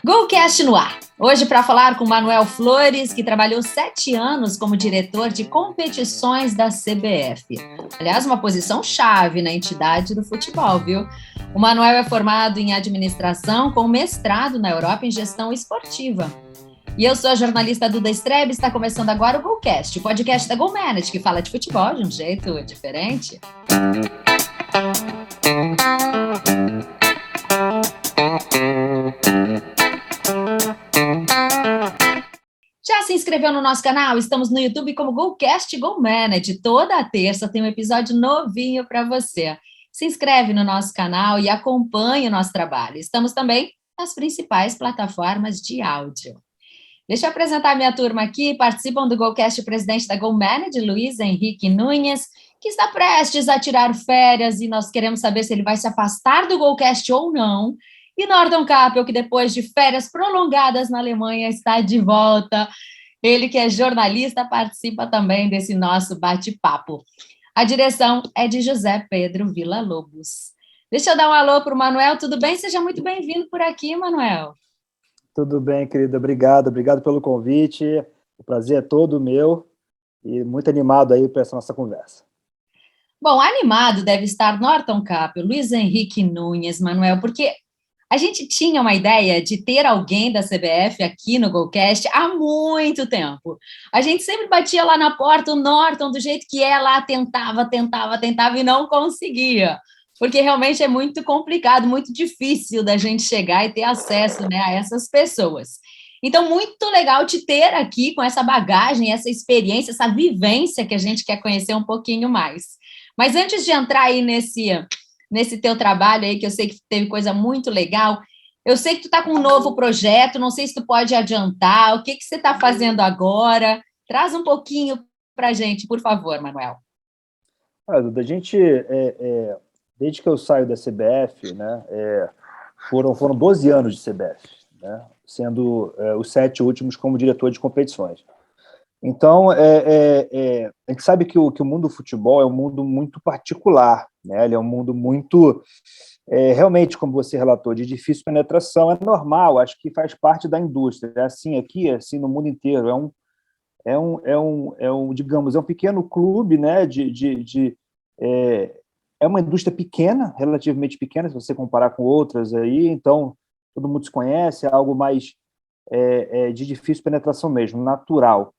Golcast no ar. Hoje para falar com Manuel Flores, que trabalhou 7 anos como diretor de competições da CBF. Aliás, uma posição chave na entidade do futebol, viu? O Manuel é formado em administração com mestrado na Europa em gestão esportiva. E eu sou a jornalista Duda Strebe, está começando agora o Golcast, o podcast da GoManage, que fala de futebol de um jeito diferente. Já se inscreveu no nosso canal? Estamos no YouTube como Golcast GoManage. Toda terça tem um episódio novinho para você. Se inscreve no nosso canal e acompanhe o nosso trabalho. Estamos também nas principais plataformas de áudio. Deixa eu apresentar a minha turma aqui. Participam do Golcast o presidente da GoManage, Luiz Henrique Nunes, que está prestes a tirar férias e nós queremos saber se ele vai se afastar do Golcast ou não. E Norton Capel, que depois de férias prolongadas na Alemanha está de volta. Ele que é jornalista participa também desse nosso bate-papo. A direção é de José Pedro Villa-Lobos. Deixa eu dar um alô para o Manuel. Tudo bem? Seja muito bem-vindo por aqui, Manuel. Tudo bem, querida. Obrigado pelo convite. O prazer é todo meu e muito animado aí para essa nossa conversa. Bom, animado deve estar Norton Capel, Luiz Henrique Nunes, Manuel, porque a gente tinha uma ideia de ter alguém da CBF aqui no Golcast há muito tempo. A gente sempre batia lá na porta, o Norton, do jeito que é lá, tentava e não conseguia. Porque realmente é muito complicado, muito difícil da gente chegar e ter acesso, né, a essas pessoas. Então, muito legal te ter aqui com essa bagagem, essa experiência, essa vivência que a gente quer conhecer um pouquinho mais. Mas antes de entrar aí nesse teu trabalho aí, que eu sei que teve coisa muito legal, eu sei que tu está com um novo projeto, não sei se tu pode adiantar, o que você está fazendo agora? Traz um pouquinho para a gente, por favor, Manuel. Duda, a gente, desde que eu saio da CBF, né, foram 12 anos de CBF, né, sendo os 7 últimos como diretor de competições. Então, a gente sabe que o mundo do futebol é um mundo muito particular, né? Ele é um mundo muito, realmente, como você relatou, de difícil penetração. É normal, acho que faz parte da indústria. É assim aqui, é assim no mundo inteiro. Digamos, é um pequeno clube, né? É uma indústria pequena, relativamente pequena, se você comparar com outras aí. Então, todo mundo se conhece, é algo mais de difícil penetração mesmo, natural.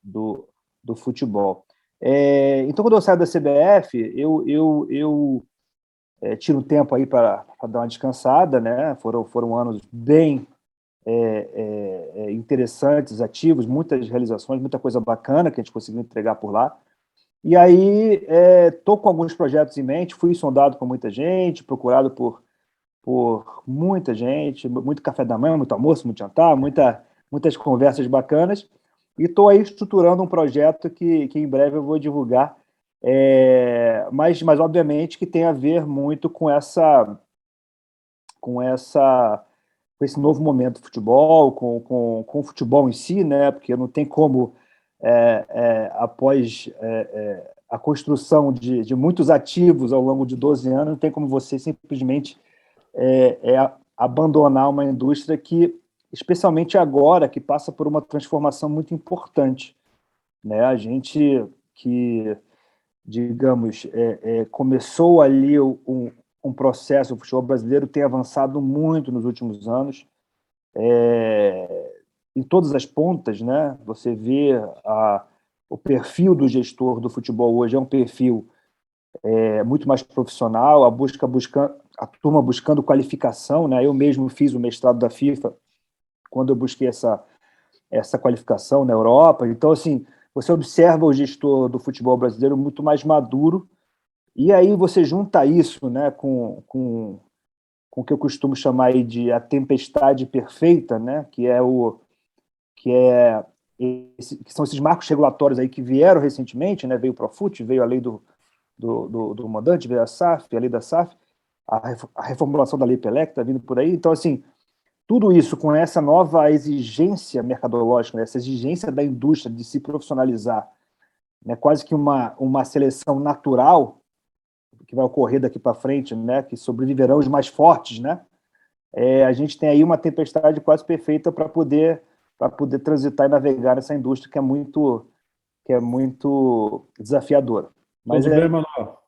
Do futebol. Então, quando eu saio da CBF, eu tiro um tempo aí para dar uma descansada, né? Foram anos bem interessantes, ativos, muitas realizações, muita coisa bacana que a gente conseguiu entregar por lá. E aí estou com alguns projetos em mente, fui sondado por muita gente, procurado por muita gente, muito café da manhã, muito almoço, muito jantar, muitas conversas bacanas. E estou aí estruturando um projeto que em breve eu vou divulgar, mas obviamente que tem a ver muito com esse novo momento do futebol, com o futebol em si, né? Porque não tem como, após a construção de muitos ativos ao longo de 12 anos, não tem como você simplesmente abandonar uma indústria que, especialmente agora, que passa por uma transformação muito importante, né? A gente que, digamos, começou ali um processo, o futebol brasileiro tem avançado muito nos últimos anos, em todas as pontas, né? Você vê o perfil do gestor do futebol hoje é um perfil muito mais profissional, a turma buscando qualificação, né? Eu mesmo fiz o mestrado da FIFA quando eu busquei essa qualificação na Europa. Então, assim, você observa o gestor do futebol brasileiro muito mais maduro, e aí você junta isso, né, com o que eu costumo chamar aí de a tempestade perfeita, né, que são esses marcos regulatórios aí que vieram recentemente, né? Veio o Profut, veio a lei do mandante, veio a SAF, a lei da SAF, a reformulação da Lei Pelé, que está vindo por aí. Então, assim, tudo isso com essa nova exigência mercadológica, né, essa exigência da indústria de se profissionalizar, né, quase que uma seleção natural que vai ocorrer daqui para frente, né, que sobreviverão os mais fortes, né? a gente tem aí uma tempestade quase perfeita para poder transitar e navegar nessa indústria que é muito desafiadora. Mas Tudo bem, Manuel?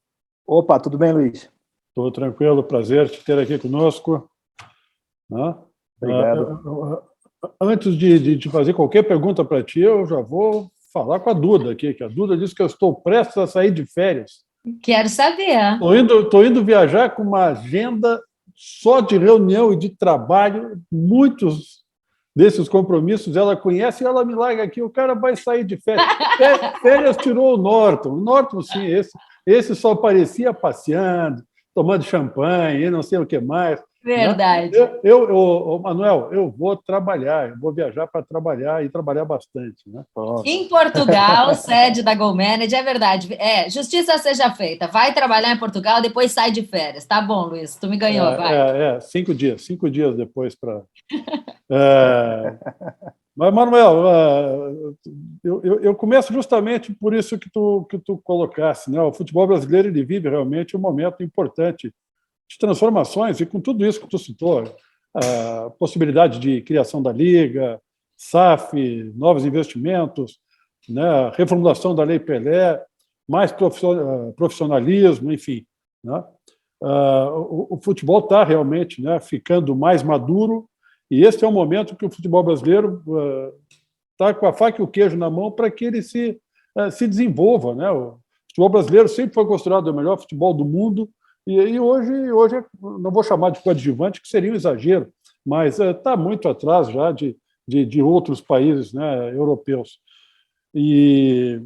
Opa, tudo bem, Luiz? Estou tranquilo, prazer te ter aqui conosco. Né? Obrigado. Antes de fazer qualquer pergunta para ti, eu já vou falar com a Duda aqui, que a Duda disse que eu estou prestes a sair de férias. Quero saber. Estou indo viajar com uma agenda só de reunião e de trabalho, muitos desses compromissos ela conhece e ela me larga aqui, o cara vai sair de férias. Férias tirou o Norton. O Norton, sim, esse só aparecia passeando, tomando champanhe e não sei o que mais. Verdade. Né? Manuel, eu vou trabalhar, eu vou viajar para trabalhar e trabalhar bastante. Né? Em Portugal, sede da GoManage, é verdade. Justiça seja feita. Vai trabalhar em Portugal, depois sai de férias. Tá bom, Luiz, tu me ganhou, vai. 5 dias depois para... Mas, Manuel, eu começo justamente por isso que tu colocasse. Né? O futebol brasileiro ele vive realmente um momento importante de transformações, e com tudo isso que tu citou, a possibilidade de criação da Liga, SAF, novos investimentos, né? A reformulação da Lei Pelé, mais profissionalismo, enfim. Né? O futebol está realmente, né, ficando mais maduro, e esse é o momento que o futebol brasileiro está com a faca e o queijo na mão para que ele se desenvolva. Né? O futebol brasileiro sempre foi considerado o melhor futebol do mundo, e hoje não vou chamar de coadjuvante, que seria um exagero, mas está muito atrás já de outros países, né, europeus. E,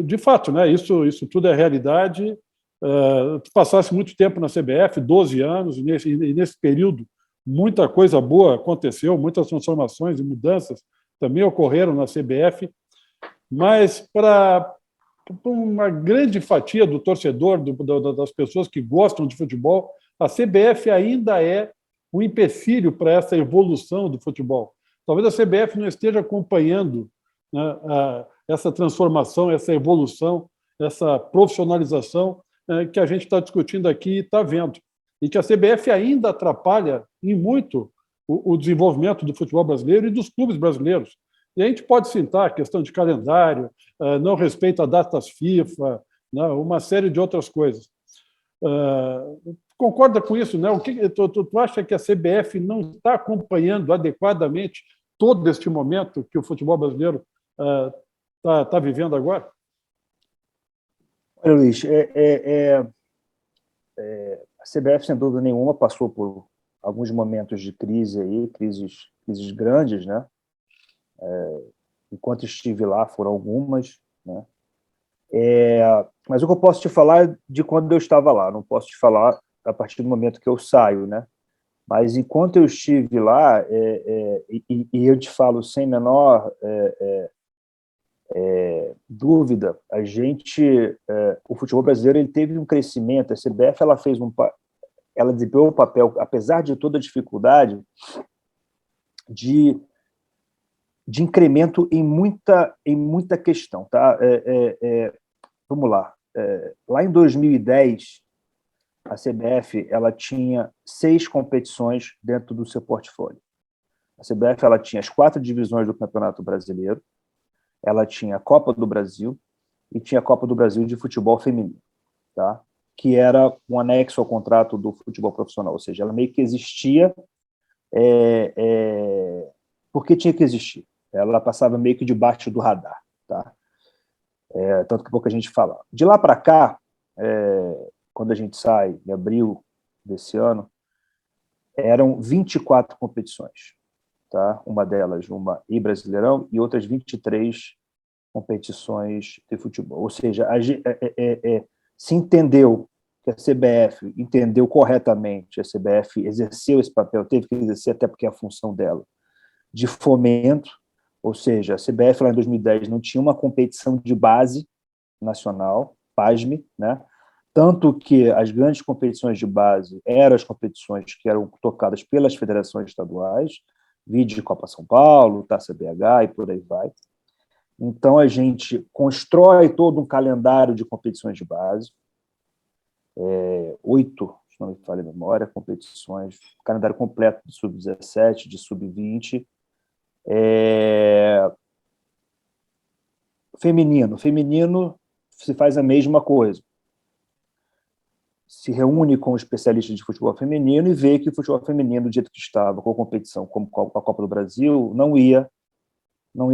de fato, né, isso tudo é realidade. Tu passasse muito tempo na CBF, 12 anos, e nesse período muita coisa boa aconteceu, muitas transformações e mudanças também ocorreram na CBF, mas para uma grande fatia do torcedor, das pessoas que gostam de futebol, a CBF ainda é um empecilho para essa evolução do futebol. Talvez a CBF não esteja acompanhando, né, essa transformação, essa evolução, essa profissionalização que a gente está discutindo aqui e está vendo. E que a CBF ainda atrapalha em muito o desenvolvimento do futebol brasileiro e dos clubes brasileiros. E a gente pode citar a questão de calendário, não respeito a datas FIFA, né, uma série de outras coisas. Concorda com isso? Né? Tu acha que a CBF não está acompanhando adequadamente todo este momento que o futebol brasileiro está vivendo agora? Olha, Luiz, a CBF, sem dúvida nenhuma, passou por alguns momentos de crise aí, crises grandes, né? Enquanto estive lá, foram algumas, né? Mas o que eu posso te falar é de quando eu estava lá, não posso te falar a partir do momento que eu saio, né? Mas enquanto eu estive lá, e eu te falo sem menor dúvida, o futebol brasileiro ele teve um crescimento. A CBF ela desempenhou um papel, apesar de toda a dificuldade, de incremento em muita questão, tá? Vamos lá. Lá em 2010, a CBF ela tinha 6 competições dentro do seu portfólio. A CBF ela tinha as 4 divisões do Campeonato Brasileiro, ela tinha a Copa do Brasil e tinha a Copa do Brasil de futebol feminino, tá? Que era um anexo ao contrato do futebol profissional, ou seja, ela meio que existia porque tinha que existir. Ela passava meio que debaixo do radar, tá? Tanto que pouca gente fala. De lá para cá, quando a gente sai, em abril desse ano, eram 24 competições, tá? Uma delas, uma e Brasileirão, e outras 23 competições de futebol. Ou seja, se entendeu que a CBF entendeu corretamente, a CBF exerceu esse papel, teve que exercer até porque é a função dela, de fomento, ou seja, a CBF lá em 2010 não tinha uma competição de base nacional, pasme, né? Tanto que as grandes competições de base eram as competições que eram tocadas pelas federações estaduais, vide Copa São Paulo, Taça BH e por aí vai. Então, a gente constrói todo um calendário de competições de base, 8, se não me falha a memória, competições, calendário completo de sub-17, de sub-20. Feminino se faz a mesma coisa. Se reúne com especialistas de futebol feminino e vê que o futebol feminino, do jeito que estava, com a competição como a Copa do Brasil, não ia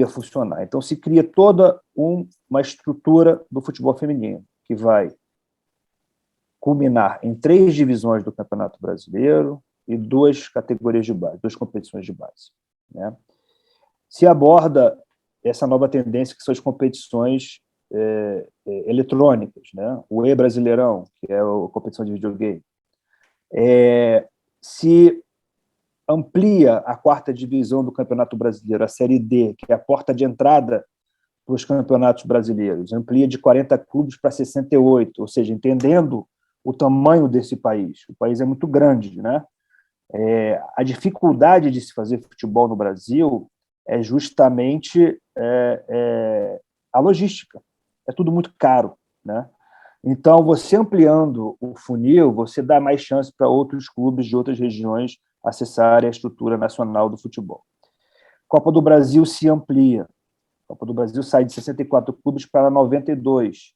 funcionar. Então, se cria toda uma estrutura do futebol feminino, que vai culminar em 3 divisões do Campeonato Brasileiro e 2 categorias de base, 2 competições de base, né? Se aborda essa nova tendência, que são as competições eletrônicas, né? O E-Brasileirão, que é a competição de videogame. Se amplia a 4ª divisão do Campeonato Brasileiro, a Série D, que é a porta de entrada para os campeonatos brasileiros, amplia de 40 clubes para 68, ou seja, entendendo o tamanho desse país. O país é muito grande, né? A dificuldade de se fazer futebol no Brasil é justamente a logística. É tudo muito caro, né? Então, você ampliando o funil, você dá mais chance para outros clubes de outras regiões acessarem a estrutura nacional do futebol. Copa do Brasil se amplia. A Copa do Brasil sai de 64 clubes para 92.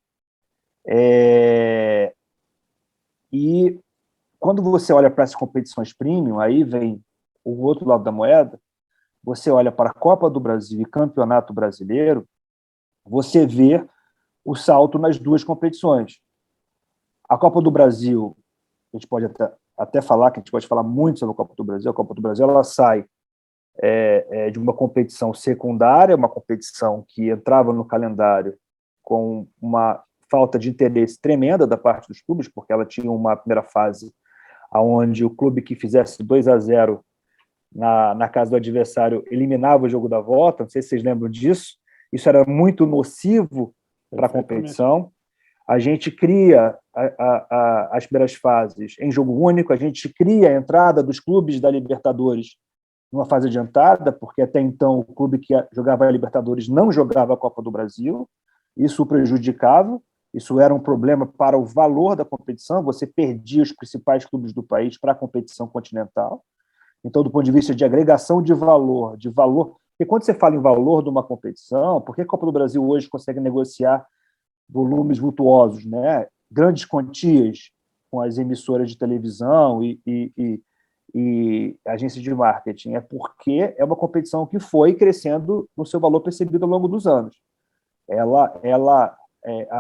E quando você olha para as competições premium, aí vem o outro lado da moeda, você olha para a Copa do Brasil e Campeonato Brasileiro, você vê o salto nas 2 competições. A Copa do Brasil, a gente pode até falar, que a gente pode falar muito sobre a Copa do Brasil. A Copa do Brasil ela sai de uma competição secundária, uma competição que entrava no calendário com uma falta de interesse tremenda da parte dos clubes, porque ela tinha uma primeira fase onde o clube que fizesse 2-0 na casa do adversário eliminava o jogo da volta. Não sei se vocês lembram disso. Isso era muito nocivo para a competição. A gente cria as primeiras fases em jogo único, a gente cria a entrada dos clubes da Libertadores numa fase adiantada, porque até então o clube que jogava a Libertadores não jogava a Copa do Brasil, isso o prejudicava, isso era um problema para o valor da competição, você perdia os principais clubes do país para a competição continental. Então, do ponto de vista de agregação de valor, porque quando você fala em valor de uma competição, por que a Copa do Brasil hoje consegue negociar volumes vultuosos, né? Grandes quantias com as emissoras de televisão e agências de marketing? É porque é uma competição que foi crescendo no seu valor percebido ao longo dos anos.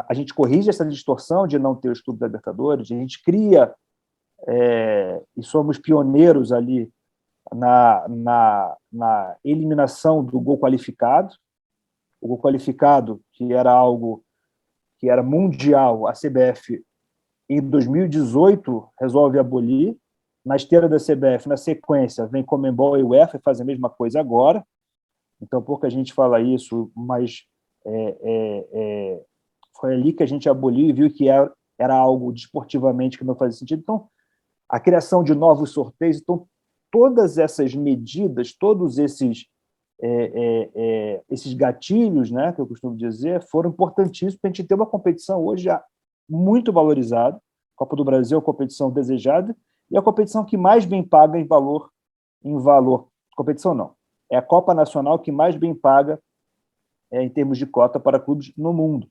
A gente corrige essa distorção de não ter os clubes da Libertadores, a gente cria, e somos pioneiros ali na eliminação do gol qualificado. O gol qualificado, que era algo que era mundial, a CBF, em 2018, resolve abolir. Na esteira da CBF, na sequência, vem Conmebol e UEFA e fazem a mesma coisa agora. Então, pouca gente fala isso, mas foi ali que a gente aboliu e viu que era algo desportivamente que não fazia sentido. Então, a criação de novos sorteios, então, todas essas medidas, todos esses gatilhos, né, que eu costumo dizer, foram importantíssimos para a gente ter uma competição hoje já muito valorizada. A Copa do Brasil é a competição desejada e a competição que mais bem paga em valor. Competição não. É a Copa Nacional que mais bem paga em termos de cota para clubes no mundo.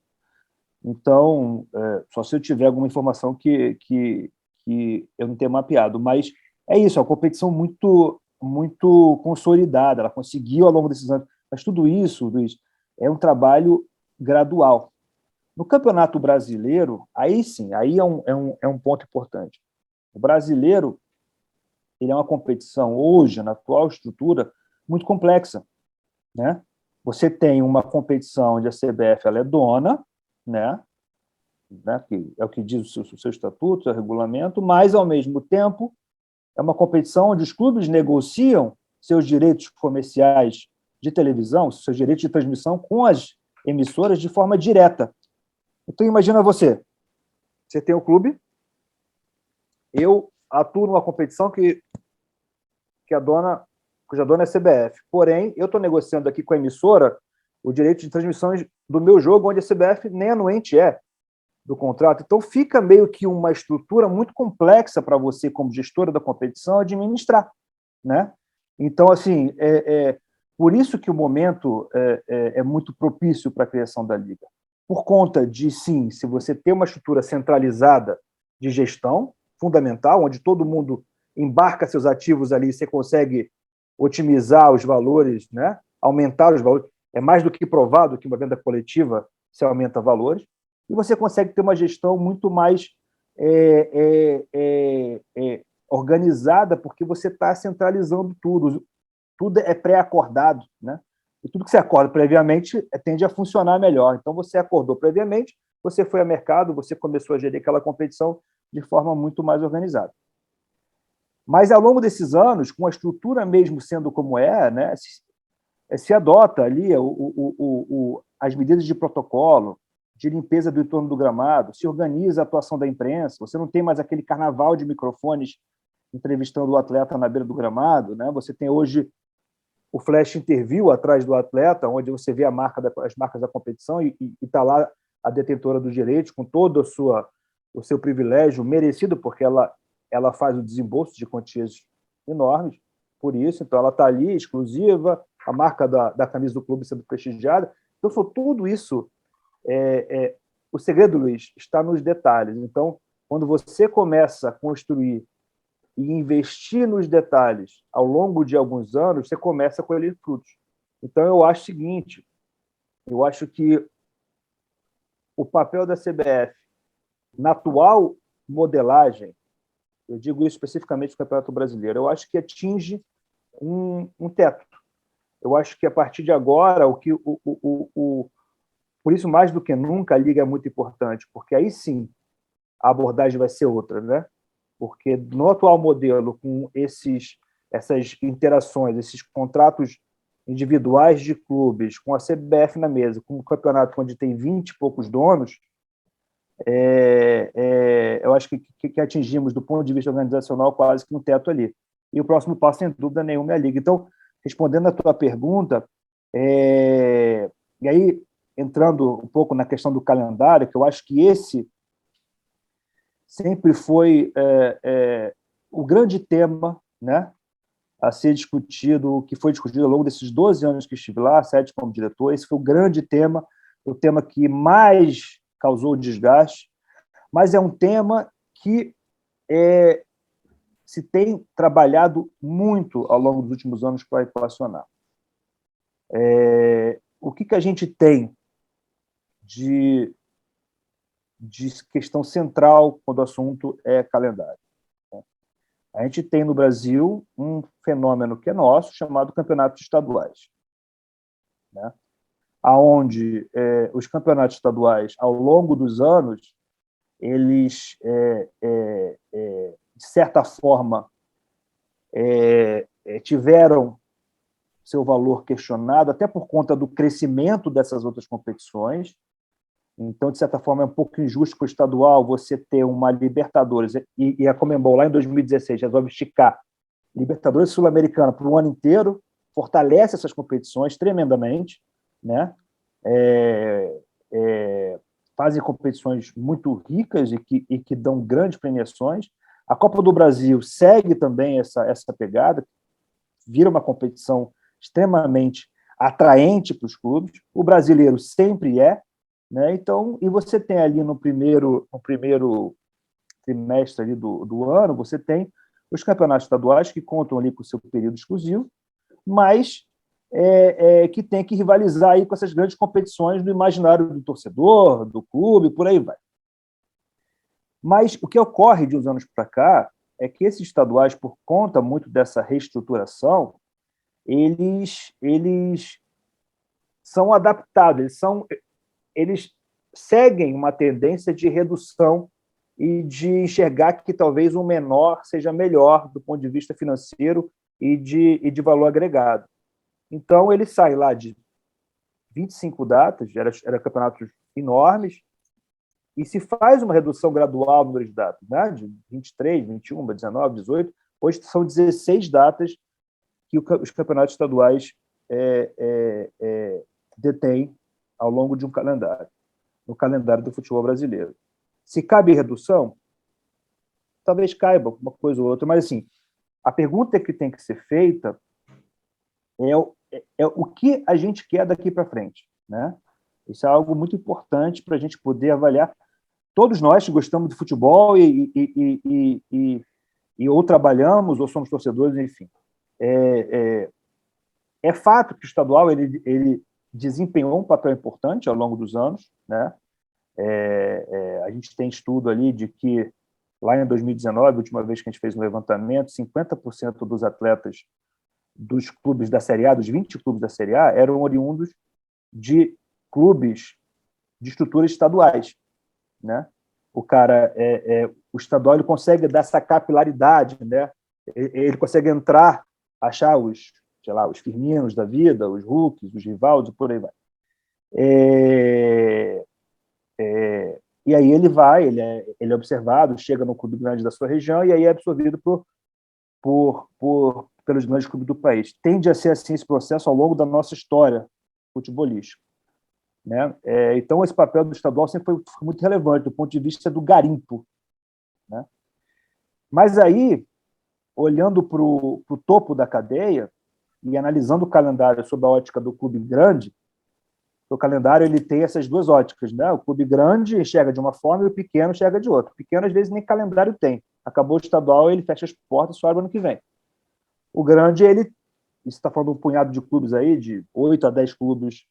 Então, só se eu tiver alguma informação que eu não tenha mapeado, mas é isso, é uma competição muito consolidada, ela conseguiu ao longo desses anos, mas tudo isso, Luiz, é um trabalho gradual. No Campeonato Brasileiro, aí sim, aí é um ponto importante. O brasileiro, ele é uma competição, hoje, na atual estrutura, muito complexa, né? Você tem uma competição onde a CBF ela é dona, né? Que é o que diz o seu estatuto, o seu regulamento, mas, ao mesmo tempo, é uma competição onde os clubes negociam seus direitos comerciais de televisão, seus direitos de transmissão com as emissoras de forma direta. Então, imagina você tem um clube, eu atuo numa competição cuja dona é a CBF, porém, eu estou negociando aqui com a emissora o direito de transmissão do meu jogo, onde a CBF nem anuente é. do contrato. Então, fica meio que uma estrutura muito complexa para você, como gestora da competição, administrar, né? Então, assim, por isso que o momento é muito propício para a criação da Liga. Por conta de, sim, se você tem uma estrutura centralizada de gestão, fundamental, onde todo mundo embarca seus ativos ali, você consegue otimizar os valores, né? Aumentar os valores. É mais do que provado que uma venda coletiva se aumenta valores, e você consegue ter uma gestão muito mais organizada, porque você está centralizando tudo. Tudo é pré-acordado, né? E tudo que você acorda previamente tende a funcionar melhor. Então, você acordou previamente, você foi ao mercado, você começou a gerir aquela competição de forma muito mais organizada. Mas, ao longo desses anos, com a estrutura mesmo sendo como né, se adota ali as medidas de protocolo, de limpeza do entorno do gramado, se organiza a atuação da imprensa, você não tem mais aquele carnaval de microfones entrevistando o atleta na beira do gramado, né? Você tem hoje o flash interview atrás do atleta, onde você vê as marcas da competição e está lá a detentora dos direitos com todo o seu privilégio merecido, porque ela faz o desembolso de quantias enormes, por isso, então ela está ali, exclusiva, a marca da camisa do clube sendo prestigiada. Então, tudo isso, o segredo, Luiz, está nos detalhes. Então, quando você começa a construir e investir nos detalhes ao longo de alguns anos, você começa a colher frutos. Então, eu acho o seguinte, eu acho que o papel da CBF, na atual modelagem, eu digo isso especificamente do Campeonato Brasileiro, eu acho que atinge um teto. Eu acho que, a partir de agora, por isso, mais do que nunca, a Liga é muito importante, porque aí sim a abordagem vai ser outra, né? Porque no atual modelo, com essas interações, esses contratos individuais de clubes, com a CBF na mesa, com um campeonato onde tem 20 e poucos donos, eu acho que atingimos, do ponto de vista organizacional, quase que um teto ali. E o próximo passo, sem dúvida nenhuma, é a Liga. Então, respondendo a tua pergunta, e aí, entrando um pouco na questão do calendário, que eu acho que esse sempre foi o grande tema, né, a ser discutido, que foi discutido ao longo desses 12 anos que estive lá, 7 como diretor. Esse foi o grande tema, o tema que mais causou desgaste, mas é um tema que se tem trabalhado muito ao longo dos últimos anos para equacionar. O que a gente tem de questão central quando o assunto é calendário? A gente tem no Brasil um fenômeno que é nosso, chamado campeonatos estaduais, né? Onde os campeonatos estaduais, ao longo dos anos, eles, de certa forma, tiveram seu valor questionado, até por conta do crescimento dessas outras competições. Então, de certa forma, é um pouco injusto para o estadual você ter uma Libertadores, e a Conmebol, lá em 2016, resolve esticar Libertadores Sul-Americana para o ano inteiro, fortalece essas competições tremendamente, né? Fazem competições muito ricas e que dão grandes premiações. A Copa do Brasil segue também essa pegada, vira uma competição extremamente atraente para os clubes. O brasileiro sempre né? Então, e você tem ali no primeiro trimestre ali do ano, você tem os campeonatos estaduais que contam ali com o seu período exclusivo, mas que tem que rivalizar aí com essas grandes competições do imaginário do torcedor, do clube, por aí vai. Mas o que ocorre de uns anos para cá é que esses estaduais, por conta muito dessa reestruturação, eles são adaptados, eles seguem uma tendência de redução e de enxergar que talvez um menor seja melhor do ponto de vista financeiro e de valor agregado. Então, ele sai lá de 25 datas, eram campeonatos enormes, e se faz uma redução gradual no número de datas, né? De 23, 21, 19, 18. Hoje são 16 datas que os campeonatos estaduais detêm ao longo de um calendário, no calendário do futebol brasileiro. Se cabe redução, talvez caiba uma coisa ou outra, mas assim, a pergunta que tem que ser feita é o que a gente quer daqui para frente, né? Isso é algo muito importante para a gente poder avaliar. Todos nós que gostamos de futebol e ou trabalhamos ou somos torcedores, enfim. É fato que o estadual ele desempenhou um papel importante ao longo dos anos, né? A gente tem estudo ali de que lá em 2019, a última vez que a gente fez um levantamento, 50% dos atletas dos clubes da Série A, dos 20 clubes da Série A, eram oriundos de clubes de estruturas estaduais, né? O cara, o estadual, ele consegue dar essa capilaridade, né? Ele consegue entrar, achar os Firminos da vida, os Hulks, os Rivaldos, por aí vai. E aí ele é observado, chega no clube grande da sua região e aí é absorvido pelos grandes clubes do país. Tende a ser assim esse processo ao longo da nossa história futebolística, né? Então, esse papel do estadual sempre foi muito relevante do ponto de vista do garimpo, né? Mas aí, olhando para o topo da cadeia e analisando o calendário sob a ótica do clube grande, o calendário ele tem essas duas óticas, né? O clube grande enxerga de uma forma e o pequeno enxerga de outra. O pequeno, às vezes, nem calendário tem. Acabou o estadual, ele fecha as portas e só abre ano que vem. O grande, você está falando de um punhado de clubes aí, de 8 a 10 clubes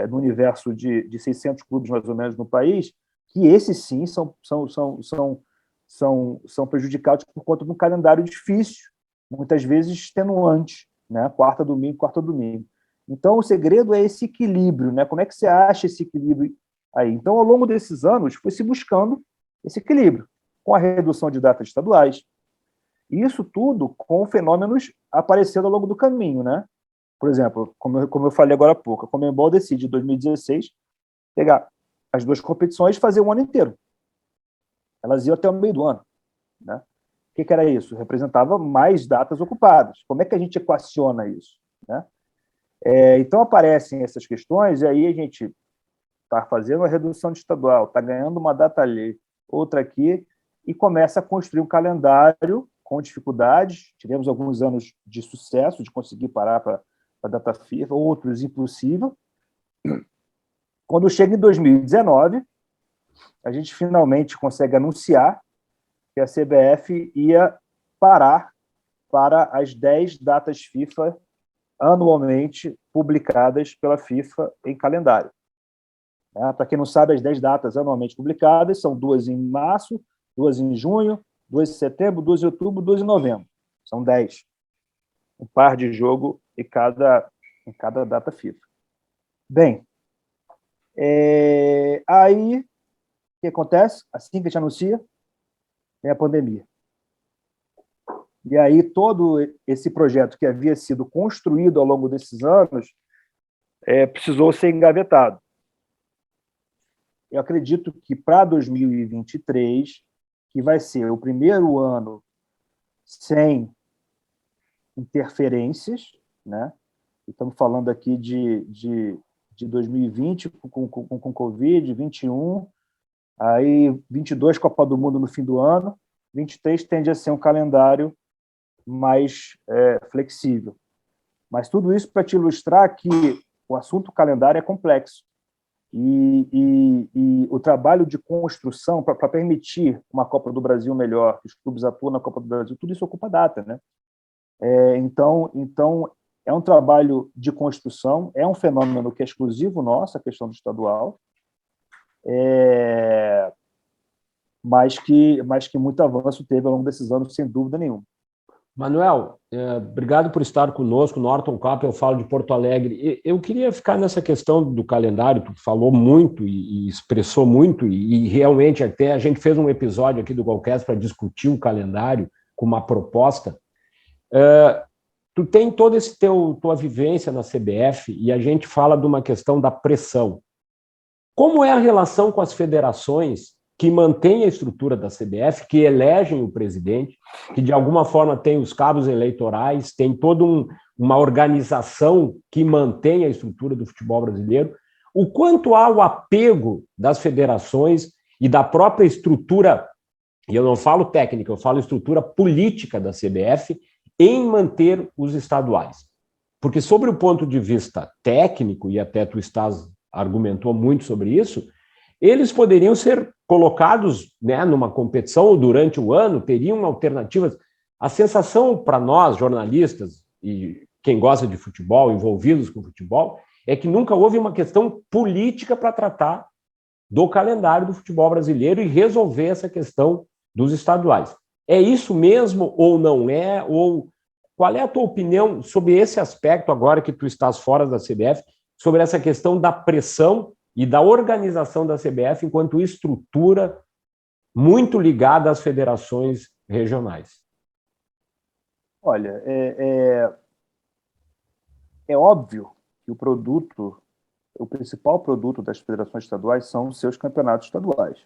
no universo de 600 clubes, mais ou menos, no país, que esses, sim, são prejudicados por conta de um calendário difícil, muitas vezes extenuante, né? Quarta, domingo. Então, o segredo é esse equilíbrio, né? Como é que você acha esse equilíbrio aí? Então, ao longo desses anos, foi se buscando esse equilíbrio, com a redução de datas estaduais, e isso tudo com fenômenos aparecendo ao longo do caminho, né? Por exemplo, como eu falei agora há pouco, a Conmebol decide, em 2016, pegar as duas competições e fazer um ano inteiro. Elas iam até o meio do ano, né? O que era isso? Representava mais datas ocupadas. Como é que a gente equaciona isso, né? Então, aparecem essas questões, e aí a gente está fazendo uma redução de estadual, está ganhando uma data ali, outra aqui, e começa a construir um calendário com dificuldades. Tivemos alguns anos de sucesso, de conseguir parar para a data FIFA, outros impossível. Quando chega em 2019, a gente finalmente consegue anunciar que a CBF ia parar para as 10 datas FIFA anualmente publicadas pela FIFA em calendário. Para quem não sabe, as 10 datas anualmente publicadas são 2 em março, 2 em junho, 2 em setembro, 2 em outubro, 2 em novembro. São 10. Um par de jogo em cada data FIFA. Bem, aí o que acontece? Assim que a gente anuncia, vem a pandemia. E aí todo esse projeto que havia sido construído ao longo desses anos precisou ser engavetado. Eu acredito que para 2023, que vai ser o primeiro ano sem interferências, né? Estamos falando aqui de 2020 com Covid, 21, aí 22 Copa do Mundo no fim do ano, 23 tende a ser um calendário mais flexível. Mas tudo isso para te ilustrar que o assunto calendário é complexo. E o trabalho de construção para permitir uma Copa do Brasil melhor, que os clubes atuam na Copa do Brasil, tudo isso ocupa data, né? Então, é um trabalho de construção, é um fenômeno que é exclusivo nosso, a questão do estadual, mas que muito avanço teve ao longo desses anos, sem dúvida nenhuma. Manuel, obrigado por estar conosco. Norton Cup, eu falo de Porto Alegre. Eu queria ficar nessa questão do calendário, tu falou muito e expressou muito, e realmente até a gente fez um episódio aqui do Golcast para discutir o calendário com uma proposta. Tu tem toda tua vivência na CBF e a gente fala de uma questão da pressão. Como é a relação com as federações que mantêm a estrutura da CBF, que elegem o presidente, que de alguma forma tem os cabos eleitorais, tem toda uma organização que mantém a estrutura do futebol brasileiro? O quanto há o apego das federações e da própria estrutura, e eu não falo técnica, eu falo estrutura política da CBF, em manter os estaduais. Porque, sobre o ponto de vista técnico, e até tu argumentou muito sobre isso, eles poderiam ser colocados, né, numa competição durante o ano, teriam alternativas. A sensação para nós, jornalistas, e quem gosta de futebol, envolvidos com futebol, é que nunca houve uma questão política para tratar do calendário do futebol brasileiro e resolver essa questão dos estaduais. É isso mesmo ou não é? Ou qual é a tua opinião sobre esse aspecto, agora que tu estás fora da CBF, sobre essa questão da pressão e da organização da CBF enquanto estrutura muito ligada às federações regionais? Olha, é óbvio que o principal produto das federações estaduais são os seus campeonatos estaduais.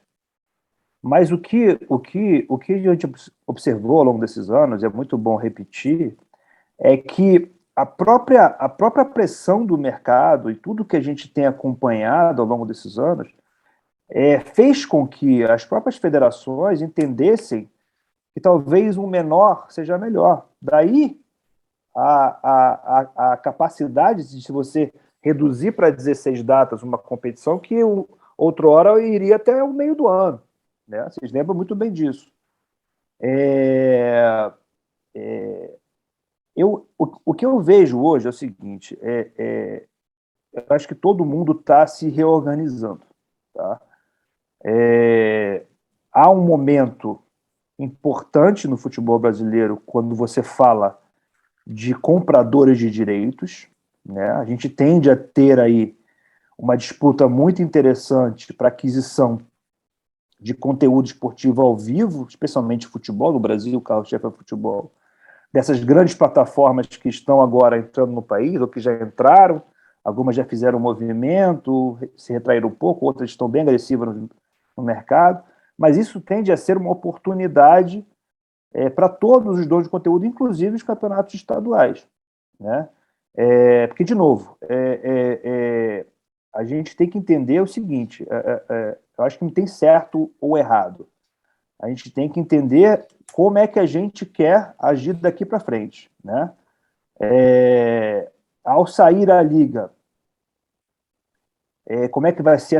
Mas o que a gente observou ao longo desses anos, e é muito bom repetir, é que a própria pressão do mercado e tudo que a gente tem acompanhado ao longo desses anos fez com que as próprias federações entendessem que talvez um menor seja melhor. Daí a capacidade de, se você reduzir para 16 datas uma competição que outrora iria até o meio do ano. Né? Vocês lembram muito bem disso. O que eu vejo hoje é o seguinte, eu acho que todo mundo está se reorganizando. Tá? Há um momento importante no futebol brasileiro quando você fala de compradores de direitos. Né? A gente tende a ter aí uma disputa muito interessante para aquisição de conteúdo esportivo ao vivo, especialmente futebol. No Brasil, o carro-chefe é futebol. Dessas grandes plataformas que estão agora entrando no país, ou que já entraram, algumas já fizeram um movimento, se retraíram um pouco, outras estão bem agressivas no mercado, mas isso tende a ser uma oportunidade para todos os donos de conteúdo, inclusive os campeonatos estaduais. Né? Porque, de novo, a gente tem que entender o seguinte, eu acho que não tem certo ou errado. A gente tem que entender como é que a gente quer agir daqui para frente. Né? Ao sair a Liga, como é que vai ser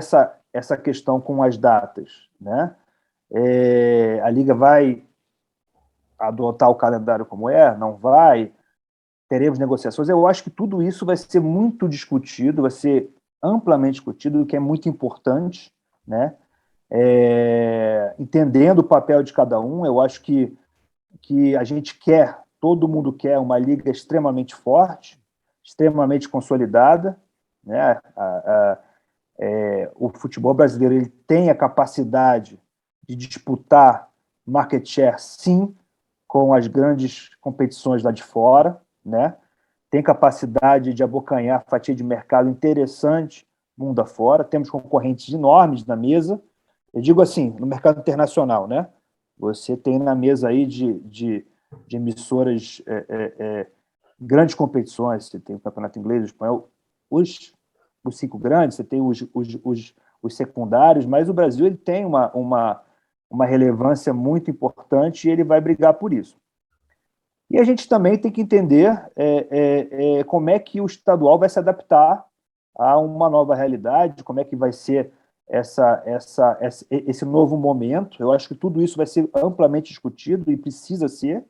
essa questão com as datas? Né? A Liga vai adotar o calendário como não vai? Teremos negociações? Eu acho que tudo isso vai ser muito discutido, vai ser amplamente discutido, o que é muito importante, né? Entendendo o papel de cada um. Eu acho que a gente todo mundo quer uma liga extremamente forte, extremamente consolidada, né? O futebol brasileiro ele tem a capacidade de disputar market share, sim, com as grandes competições lá de fora, né? Tem capacidade de abocanhar fatia de mercado interessante mundo afora, temos concorrentes enormes na mesa. Eu digo assim, no mercado internacional, né? Você tem na mesa aí de emissoras, grandes competições, você tem o campeonato inglês, o espanhol, os 5 grandes, você tem os secundários, mas o Brasil ele tem uma relevância muito importante e ele vai brigar por isso. E a gente também tem que entender como é que o estadual vai se adaptar a uma nova realidade, como é que vai ser esse novo momento. Eu acho que tudo isso vai ser amplamente discutido e precisa ser.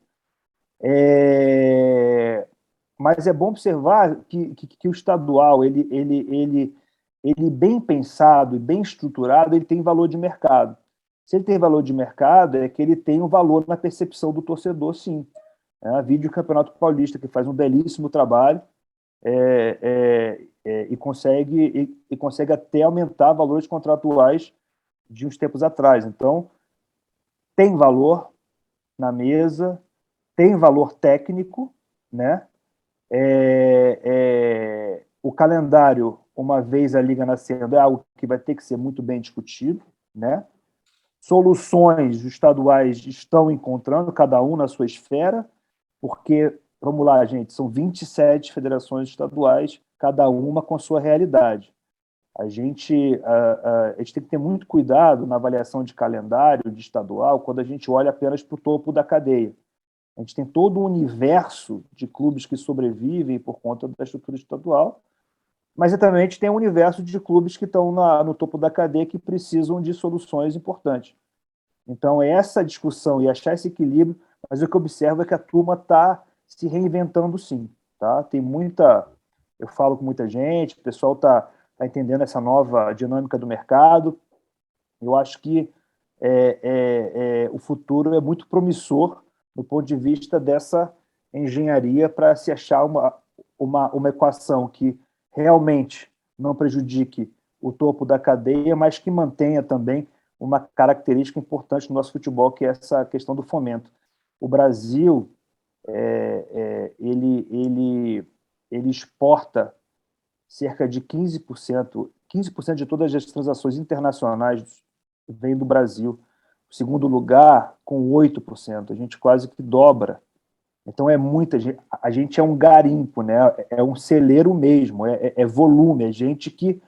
Mas é bom observar que o estadual, ele bem pensado e bem estruturado, ele tem valor de mercado. Se ele tem valor de mercado, é que ele tem um valor na percepção do torcedor, sim. Vídeo Campeonato Paulista, que faz um belíssimo trabalho e consegue até aumentar valores contratuais de uns tempos atrás. Então, tem valor na mesa, tem valor técnico, né? O calendário, uma vez a Liga nascendo, é algo que vai ter que ser muito bem discutido, né? Soluções estaduais estão encontrando, cada um na sua esfera, porque, vamos lá, gente, são 27 federações estaduais, cada uma com sua realidade. A gente tem que ter muito cuidado na avaliação de calendário, de estadual, quando a gente olha apenas para o topo da cadeia. A gente tem todo um universo de clubes que sobrevivem por conta da estrutura estadual, mas também a gente tem um universo de clubes que estão no topo da cadeia que precisam de soluções importantes. Então, essa discussão e achar esse equilíbrio, mas o que eu observo é que a turma está se reinventando, sim. Tá? Tem muita... Eu falo com muita gente, o pessoal está entendendo essa nova dinâmica do mercado. Eu acho que o futuro é muito promissor do ponto de vista dessa engenharia para se achar uma equação que realmente não prejudique o topo da cadeia, mas que mantenha também uma característica importante no nosso futebol, que é essa questão do fomento. O Brasil ele exporta cerca de 15% de todas as transações internacionais vem do Brasil. O segundo lugar, com 8%. A gente quase que dobra. Então, é muita gente. A gente é um garimpo, né? É um celeiro mesmo, é volume, é gente que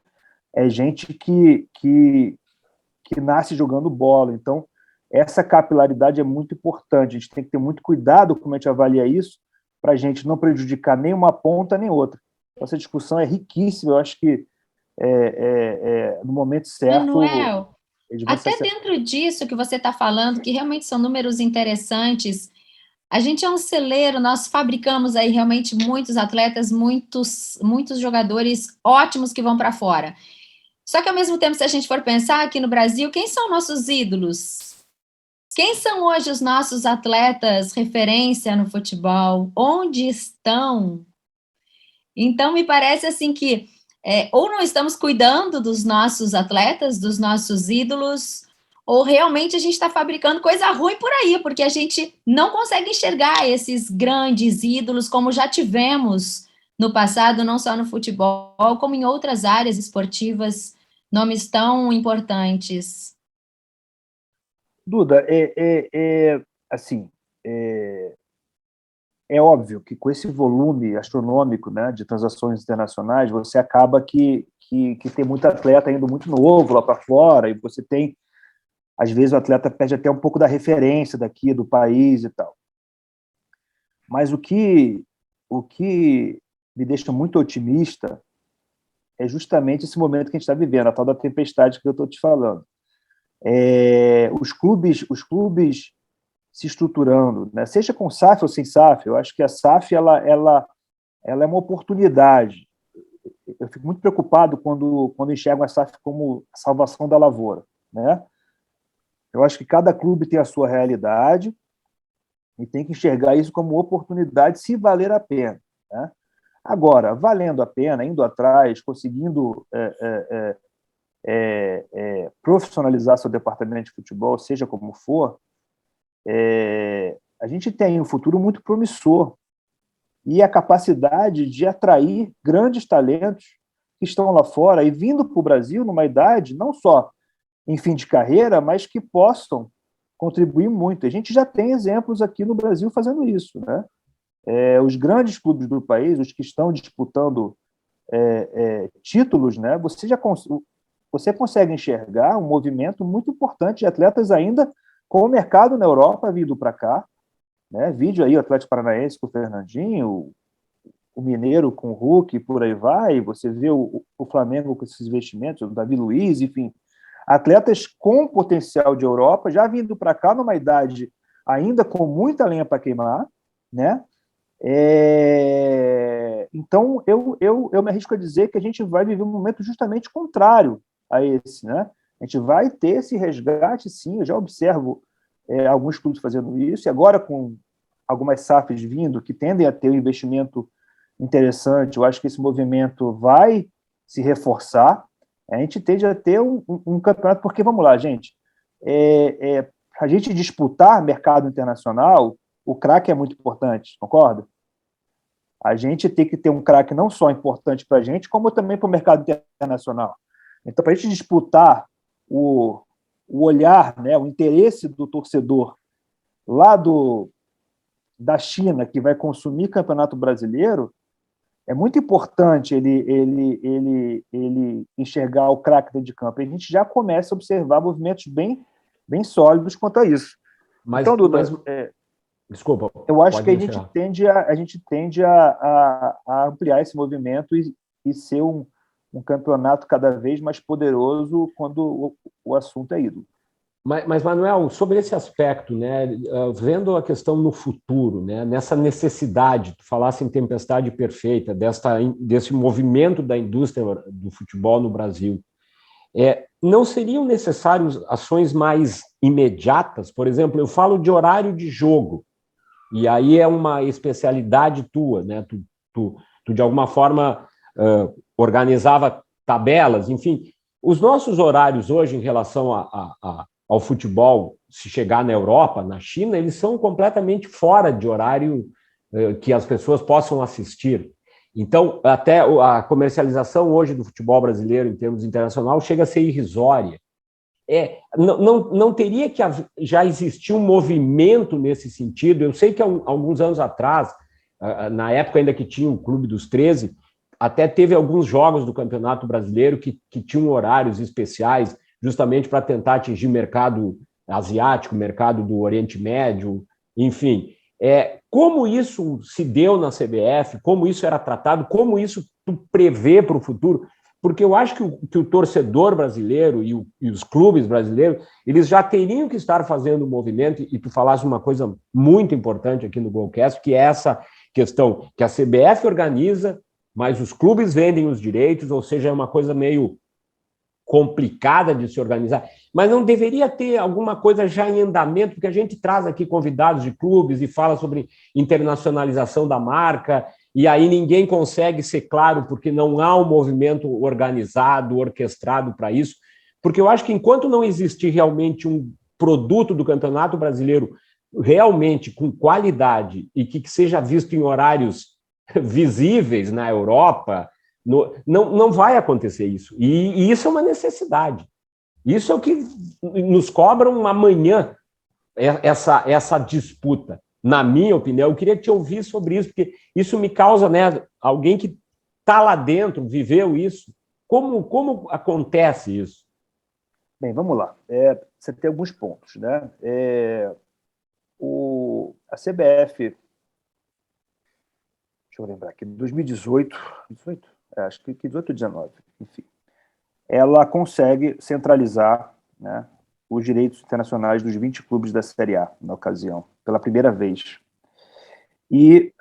nasce jogando bola. Então, essa capilaridade é muito importante. A gente tem que ter muito cuidado como a gente avalia isso, para a gente não prejudicar nem uma ponta nem outra. Essa discussão é riquíssima. Eu acho que no momento certo... Manuel, até dentro disso que você está falando, que realmente são números interessantes, a gente é um celeiro, nós fabricamos aí realmente muitos atletas, muitos jogadores ótimos que vão para fora. Só que, ao mesmo tempo, se a gente for pensar aqui no Brasil, quem são nossos ídolos? Quem são hoje os nossos atletas referência no futebol? Onde estão? Então, me parece assim que ou não estamos cuidando dos nossos atletas, dos nossos ídolos, ou realmente a gente está fabricando coisa ruim por aí, porque a gente não consegue enxergar esses grandes ídolos como já tivemos no passado, não só no futebol, como em outras áreas esportivas, nomes tão importantes. Duda, assim, é óbvio que com esse volume astronômico, né, de transações internacionais, você acaba que tem muito atleta indo muito novo lá para fora, e você tem, às vezes, o atleta perde até um pouco da referência daqui, do país e tal. Mas o que me deixa muito otimista é justamente esse momento que a gente está vivendo, a tal da tempestade que eu estou te falando. Os clubes se estruturando, né? Seja com SAF ou sem SAF, eu acho que a SAF ela é uma oportunidade. Eu fico muito preocupado quando enxergo a SAF como a salvação da lavoura, né? Eu acho que cada clube tem a sua realidade e tem que enxergar isso como oportunidade, se valer a pena, né? Agora, valendo a pena, indo atrás, conseguindo profissionalizar seu departamento de futebol, seja como for, a gente tem um futuro muito promissor e a capacidade de atrair grandes talentos que estão lá fora e vindo para o Brasil numa idade não só em fim de carreira, mas que possam contribuir muito. A gente já tem exemplos aqui no Brasil fazendo isso, né? Os grandes clubes do país, os que estão disputando títulos, né? Você consegue enxergar um movimento muito importante de atletas ainda com o mercado na Europa vindo para cá, né? Vídeo aí o Atlético Paranaense com o Fernandinho, o Mineiro com o Hulk, por aí vai, você vê o Flamengo com esses investimentos, o Davi Luiz, enfim, atletas com potencial de Europa já vindo para cá numa idade ainda com muita lenha para queimar, né? Então, eu me arrisco a dizer que a gente vai viver um momento justamente contrário a esse, né? A gente vai ter esse resgate, sim. Eu já observo alguns clubes fazendo isso, e agora com algumas SAFs vindo, que tendem a ter um investimento interessante, eu acho que esse movimento vai se reforçar. A gente tende a ter um campeonato, porque, vamos lá, gente, a gente disputar mercado internacional, o craque é muito importante, concorda? A gente tem que ter um craque não só importante para a gente, como também para o mercado internacional. Então, para a gente disputar o olhar, né, o interesse do torcedor lá da China, que vai consumir campeonato brasileiro, É muito importante ele enxergar o craque dentro de campo. A gente já começa a observar movimentos bem sólidos quanto a isso. Então, Duda, desculpa, eu acho que a gente tende a ampliar esse movimento e ser um campeonato cada vez mais poderoso quando o assunto é ídolo. Mas, Manuel, sobre esse aspecto, né, vendo a questão no futuro, né, nessa necessidade, tu falasse em tempestade perfeita, desse movimento da indústria do futebol no Brasil, não seriam necessárias ações mais imediatas? Por exemplo, eu falo de horário de jogo, e aí é uma especialidade tua, né? Tu de alguma forma organizava tabelas, enfim. Os nossos horários hoje em relação ao futebol, se chegar na Europa, na China, eles são completamente fora de horário que as pessoas possam assistir. Então, até a comercialização hoje do futebol brasileiro, em termos internacionais, chega a ser irrisória. Não teria que já existir um movimento nesse sentido? Eu sei que alguns anos atrás, na época ainda que tinha o Clube dos 13, até teve alguns jogos do Campeonato Brasileiro que tinham horários especiais, justamente para tentar atingir mercado asiático, mercado do Oriente Médio, enfim. Como isso se deu na CBF, como isso era tratado, como isso tu prevê para o futuro? Porque eu acho que o torcedor brasileiro e os clubes brasileiros, eles já teriam que estar fazendo um movimento, e tu falaste uma coisa muito importante aqui no Golcast, que é essa questão que a CBF organiza, mas os clubes vendem os direitos, ou seja, é uma coisa meio complicada de se organizar, mas não deveria ter alguma coisa já em andamento, porque a gente traz aqui convidados de clubes e fala sobre internacionalização da marca, e aí ninguém consegue ser claro porque não há um movimento organizado, orquestrado para isso, porque eu acho que enquanto não existir realmente um produto do Campeonato Brasileiro realmente com qualidade e que seja visto em horários visíveis na Europa, não vai acontecer isso. E isso é uma necessidade. Isso é o que nos cobram amanhã, essa disputa. Na minha opinião, eu queria te ouvir sobre isso, porque isso me causa, né, alguém que está lá dentro, viveu isso. Como acontece isso? Bem, vamos lá. Você tem alguns pontos, né? A CBF, deixa eu lembrar aqui, 2018, acho que 18 ou 19, enfim, ela consegue centralizar, né, os direitos internacionais dos 20 clubes da Série A, na ocasião, pela primeira vez. E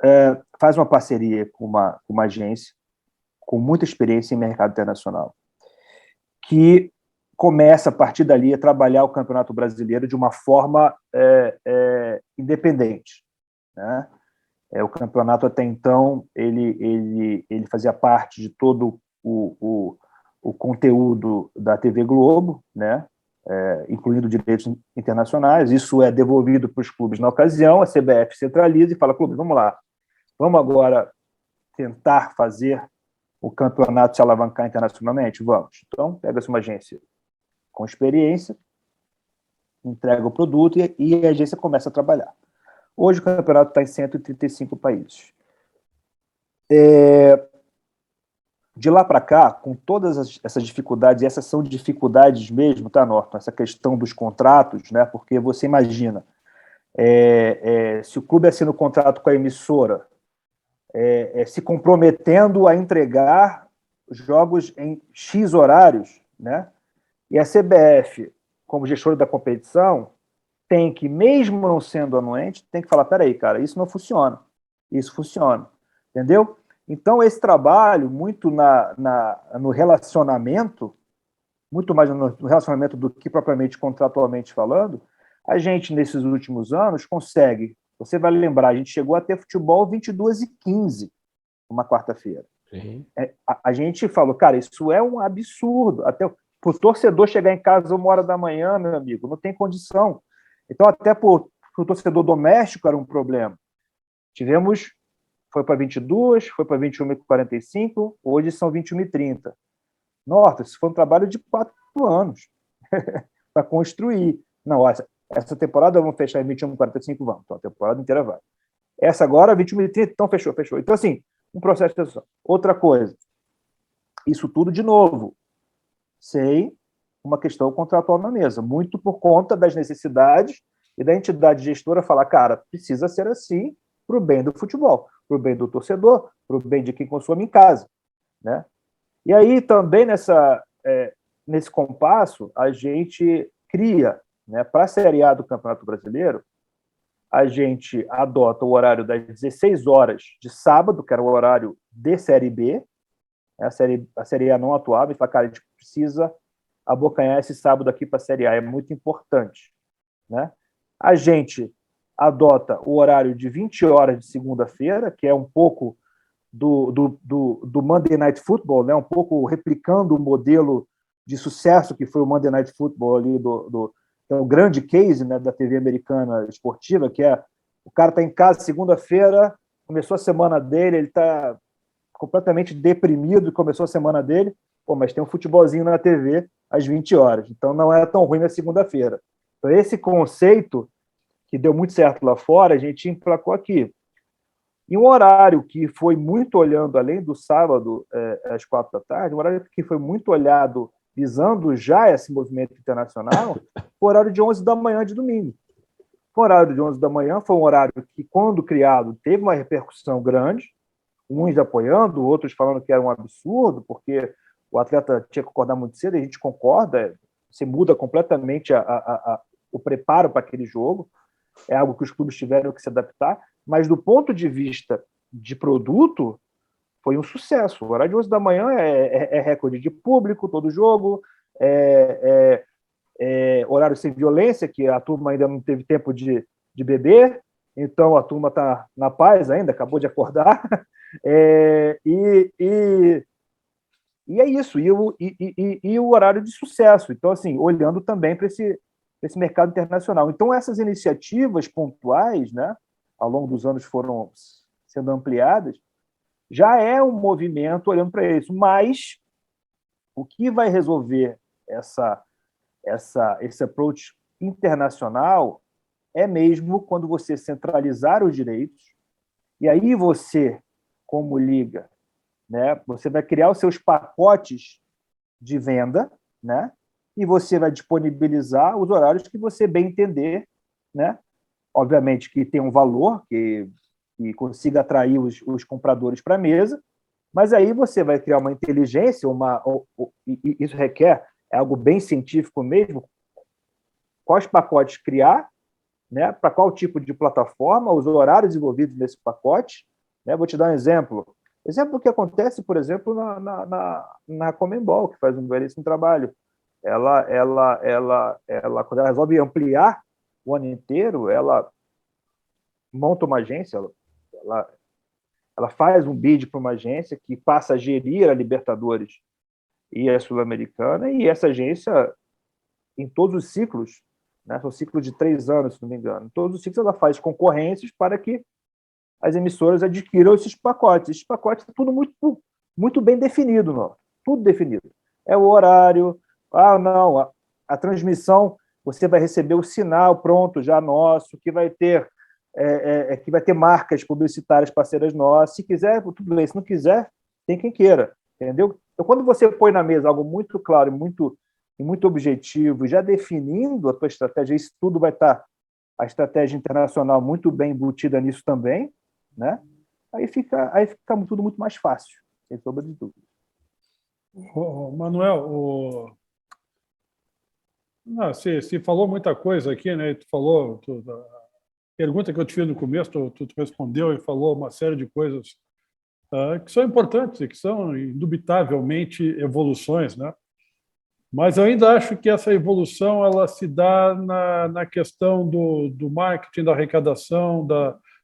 faz uma parceria com uma agência com muita experiência em mercado internacional, que começa, a partir dali, a trabalhar o Campeonato Brasileiro de uma forma independente, né? O campeonato, até então, ele fazia parte de todo o conteúdo da TV Globo, né? Incluindo direitos internacionais. Isso é devolvido para os clubes na ocasião, a CBF centraliza e fala: clubes, vamos lá, vamos agora tentar fazer o campeonato se alavancar internacionalmente? Vamos. Então, pega-se uma agência com experiência, entrega o produto e a agência começa a trabalhar. Hoje o campeonato está em 135 países. De lá para cá, com todas essas dificuldades, e essas são dificuldades mesmo, tá, Norton? Essa questão dos contratos, né? Porque você imagina, se o clube assina o contrato com a emissora, se comprometendo a entregar jogos em X horários, né? E a CBF, como gestora da competição, tem que, mesmo não sendo anuente, tem que falar: peraí, cara, isso não funciona. Isso funciona. Entendeu? Então, esse trabalho, muito no relacionamento, muito mais no relacionamento do que propriamente contratualmente falando, a gente, nesses últimos anos, consegue. Você vai lembrar, a gente chegou a ter futebol 22h15, uma quarta-feira. A gente falou: cara, isso é um absurdo. Até para o torcedor chegar em casa 1h da manhã, meu amigo, não tem condição. Então, até para o torcedor doméstico era um problema. Foi para 22, foi para 21h45, hoje são 21h30. Nossa, isso foi um trabalho de 4 anos para construir. Não, essa temporada vamos fechar em 21h45, vamos. Então, a temporada inteira vai. Essa agora, 21h30, então fechou. Então, assim, um processo de transição. Outra coisa, isso tudo, de novo, sem uma questão contratual na mesa, muito por conta das necessidades e da entidade gestora falar, cara, precisa ser assim para o bem do futebol, para o bem do torcedor, para o bem de quem consome em casa, né? E aí também nesse compasso a gente cria, né, para a Série A do Campeonato Brasileiro, a gente adota o horário das 16 horas de sábado, que era o horário de Série B, né? A Série A não atuava, e fala, cara, a gente precisa abocanhar esse sábado aqui para a Série A, é muito importante, né? A gente adota o horário de 20 horas de segunda-feira, que é um pouco do Monday Night Football, né? Um pouco replicando o modelo de sucesso que foi o Monday Night Football ali é o grande case, né, da TV americana esportiva, que é o cara está em casa segunda-feira, começou a semana dele, ele está completamente deprimido e começou a semana dele, mas tem um futebolzinho na TV às 20 horas, então não é tão ruim na segunda-feira. Então esse conceito, que deu muito certo lá fora, a gente emplacou aqui. E um horário que foi muito olhando, além do sábado, às 4 da tarde, um horário que foi muito olhado visando já esse movimento internacional, foi o horário de 11 da manhã de domingo. O horário de 11 da manhã foi um horário que, quando criado, teve uma repercussão grande, uns apoiando, outros falando que era um absurdo, porque o atleta tinha que acordar muito cedo, e a gente concorda, você muda completamente o preparo para aquele jogo, é algo que os clubes tiveram que se adaptar, mas do ponto de vista de produto, foi um sucesso. O horário de 11 da manhã é recorde de público, todo jogo, horário sem violência, que a turma ainda não teve tempo de beber, então a turma está na paz ainda, acabou de acordar, e é isso, e o horário de sucesso. Então, assim, olhando também para esse mercado internacional. Então, essas iniciativas pontuais, né, ao longo dos anos foram sendo ampliadas, já é um movimento olhando para isso, mas o que vai resolver esse approach internacional é mesmo quando você centralizar os direitos, e aí você, como liga, né, você vai criar os seus pacotes de venda, né, e você vai disponibilizar os horários que você bem entender, né, obviamente que tem um valor, que consiga atrair os compradores para a mesa, mas aí você vai criar uma inteligência, e isso requer algo bem científico mesmo, quais pacotes criar, né, para qual tipo de plataforma, os horários envolvidos nesse pacote, né? Vou te dar um exemplo. Exemplo que acontece, por exemplo, na Conmebol, que faz um belíssimo trabalho. Ela, quando ela resolve ampliar o ano inteiro, ela monta uma agência, ela faz um bid para uma agência que passa a gerir a Libertadores e a Sul-Americana, e essa agência, em todos os ciclos, né, são ciclos de 3 anos, se não me engano, em todos os ciclos ela faz concorrências para que as emissoras adquiram esses pacotes. Esses pacotes estão tudo muito, muito bem definido, não? Tudo definido. É o horário, não, a transmissão, você vai receber o sinal pronto já nosso, que vai ter marcas publicitárias parceiras nossas. Se quiser, tudo bem. Se não quiser, tem quem queira, entendeu? Então, quando você põe na mesa algo muito claro e muito objetivo, já definindo a tua estratégia, isso tudo vai estar, a estratégia internacional muito bem embutida nisso também, né? Aí fica tudo muito mais fácil, sem sombra de dúvida. Manuel, você falou muita coisa aqui, né? Tu falou a pergunta que eu te fiz no começo, tu respondeu e falou uma série de coisas que são importantes e que são indubitavelmente evoluções, né? Mas eu ainda acho que essa evolução ela se dá na questão do marketing, da arrecadação,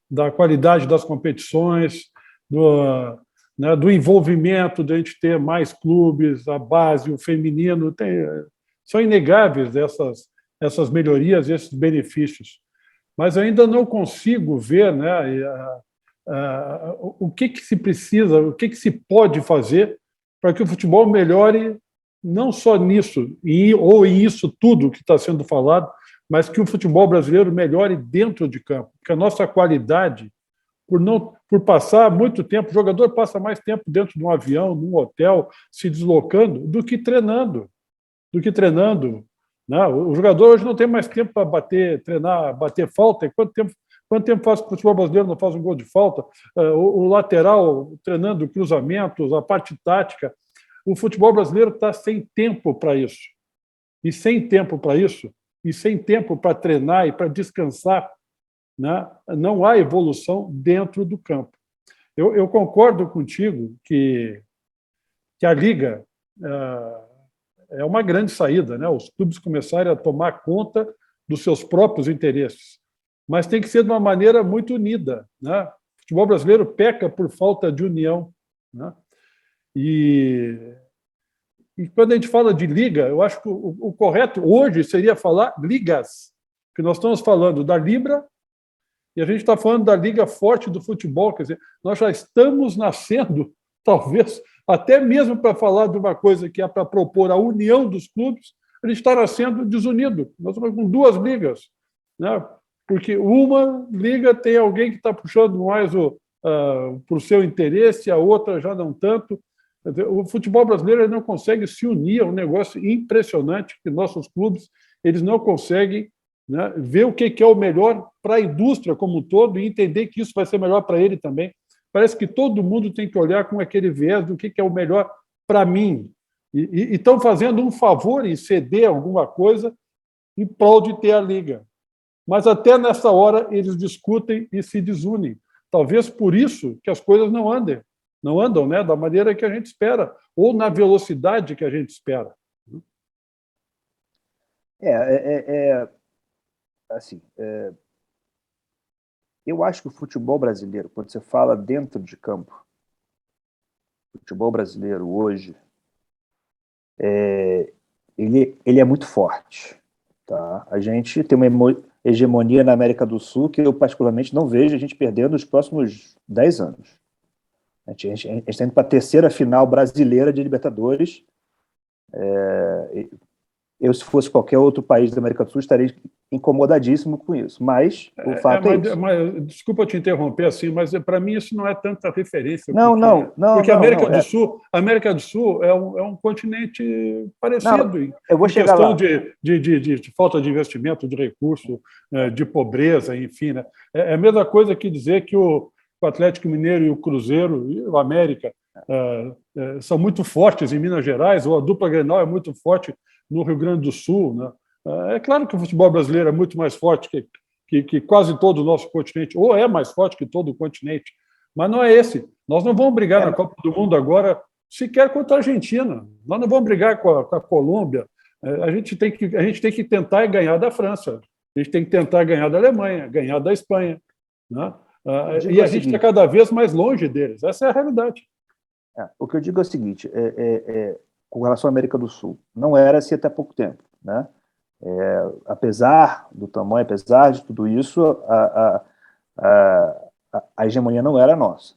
da qualidade das competições, do envolvimento de a gente ter mais clubes, a base, o feminino. São inegáveis essas melhorias, esses benefícios. Mas eu ainda não consigo ver, né, o que se precisa, o que se pode fazer para que o futebol melhore, não só nisso, ou isso tudo que está sendo falado, mas que o futebol brasileiro melhore dentro de campo. Porque a nossa qualidade, por por passar muito tempo. O jogador passa mais tempo dentro de um avião, num hotel, se deslocando, do que treinando. Né? O jogador hoje não tem mais tempo para treinar, bater falta. Quanto tempo faz que o futebol brasileiro não faz um gol de falta? O lateral treinando cruzamentos, a parte tática. O futebol brasileiro está sem tempo para isso. E sem tempo para isso, e sem tempo para treinar e para descansar, né? Não há evolução dentro do campo. Eu concordo contigo que a Liga é uma grande saída, né? Os clubes começarem a tomar conta dos seus próprios interesses, mas tem que ser de uma maneira muito unida, né? O futebol brasileiro peca por falta de união, né? E quando a gente fala de liga, eu acho que o correto hoje seria falar ligas, porque nós estamos falando da Libra e a gente está falando da liga forte do futebol, quer dizer, nós já estamos nascendo, talvez, até mesmo para falar de uma coisa que é para propor a união dos clubes, a gente está nascendo desunido. Nós estamos com duas ligas, né? Porque uma liga tem alguém que está puxando mais para o seu interesse, a outra já não tanto. O futebol brasileiro não consegue se unir, é um negócio impressionante que nossos clubes eles não conseguem, né, ver o que é o melhor para a indústria como um todo e entender que isso vai ser melhor para ele também. Parece que todo mundo tem que olhar com aquele viés do que é o melhor para mim. E estão fazendo um favor em ceder alguma coisa em prol de ter a liga. Mas até nessa hora eles discutem e se desunem. Talvez por isso que as coisas não andam, né, da maneira que a gente espera, ou na velocidade que a gente espera. Assim, eu acho que o futebol brasileiro, quando você fala dentro de campo, o futebol brasileiro hoje, ele é muito forte. Tá? A gente tem uma hegemonia na América do Sul que eu particularmente não vejo a gente perdendo nos próximos 10 anos. A gente está indo para a terceira final brasileira de Libertadores. Eu, se fosse qualquer outro país da América do Sul, estaria incomodadíssimo com isso. Mas o fato é isso. Desculpa te interromper assim, mas para mim isso não é tanta referência. Porque a América do Sul é um continente parecido. Eu vou chegar questão lá. De falta de investimento, de recurso, de pobreza, enfim. Né? É a mesma coisa que dizer que o Atlético Mineiro e o Cruzeiro e o América são muito fortes em Minas Gerais, ou a dupla Grenal é muito forte no Rio Grande do Sul. Né? É claro que o futebol brasileiro é muito mais forte que quase todo o nosso continente, ou é mais forte que todo o continente, mas não é esse. Nós não vamos brigar na Copa do Mundo agora sequer contra a Argentina, nós não vamos brigar com a Colômbia. A gente tem que tentar ganhar da França, a gente tem que tentar ganhar da Alemanha, ganhar da Espanha, né? E a gente está cada vez mais longe deles. Essa é a realidade. O que eu digo é o seguinte, com relação à América do Sul, não era assim até pouco tempo. Né? Apesar do tamanho, apesar de tudo isso, a hegemonia não era nossa.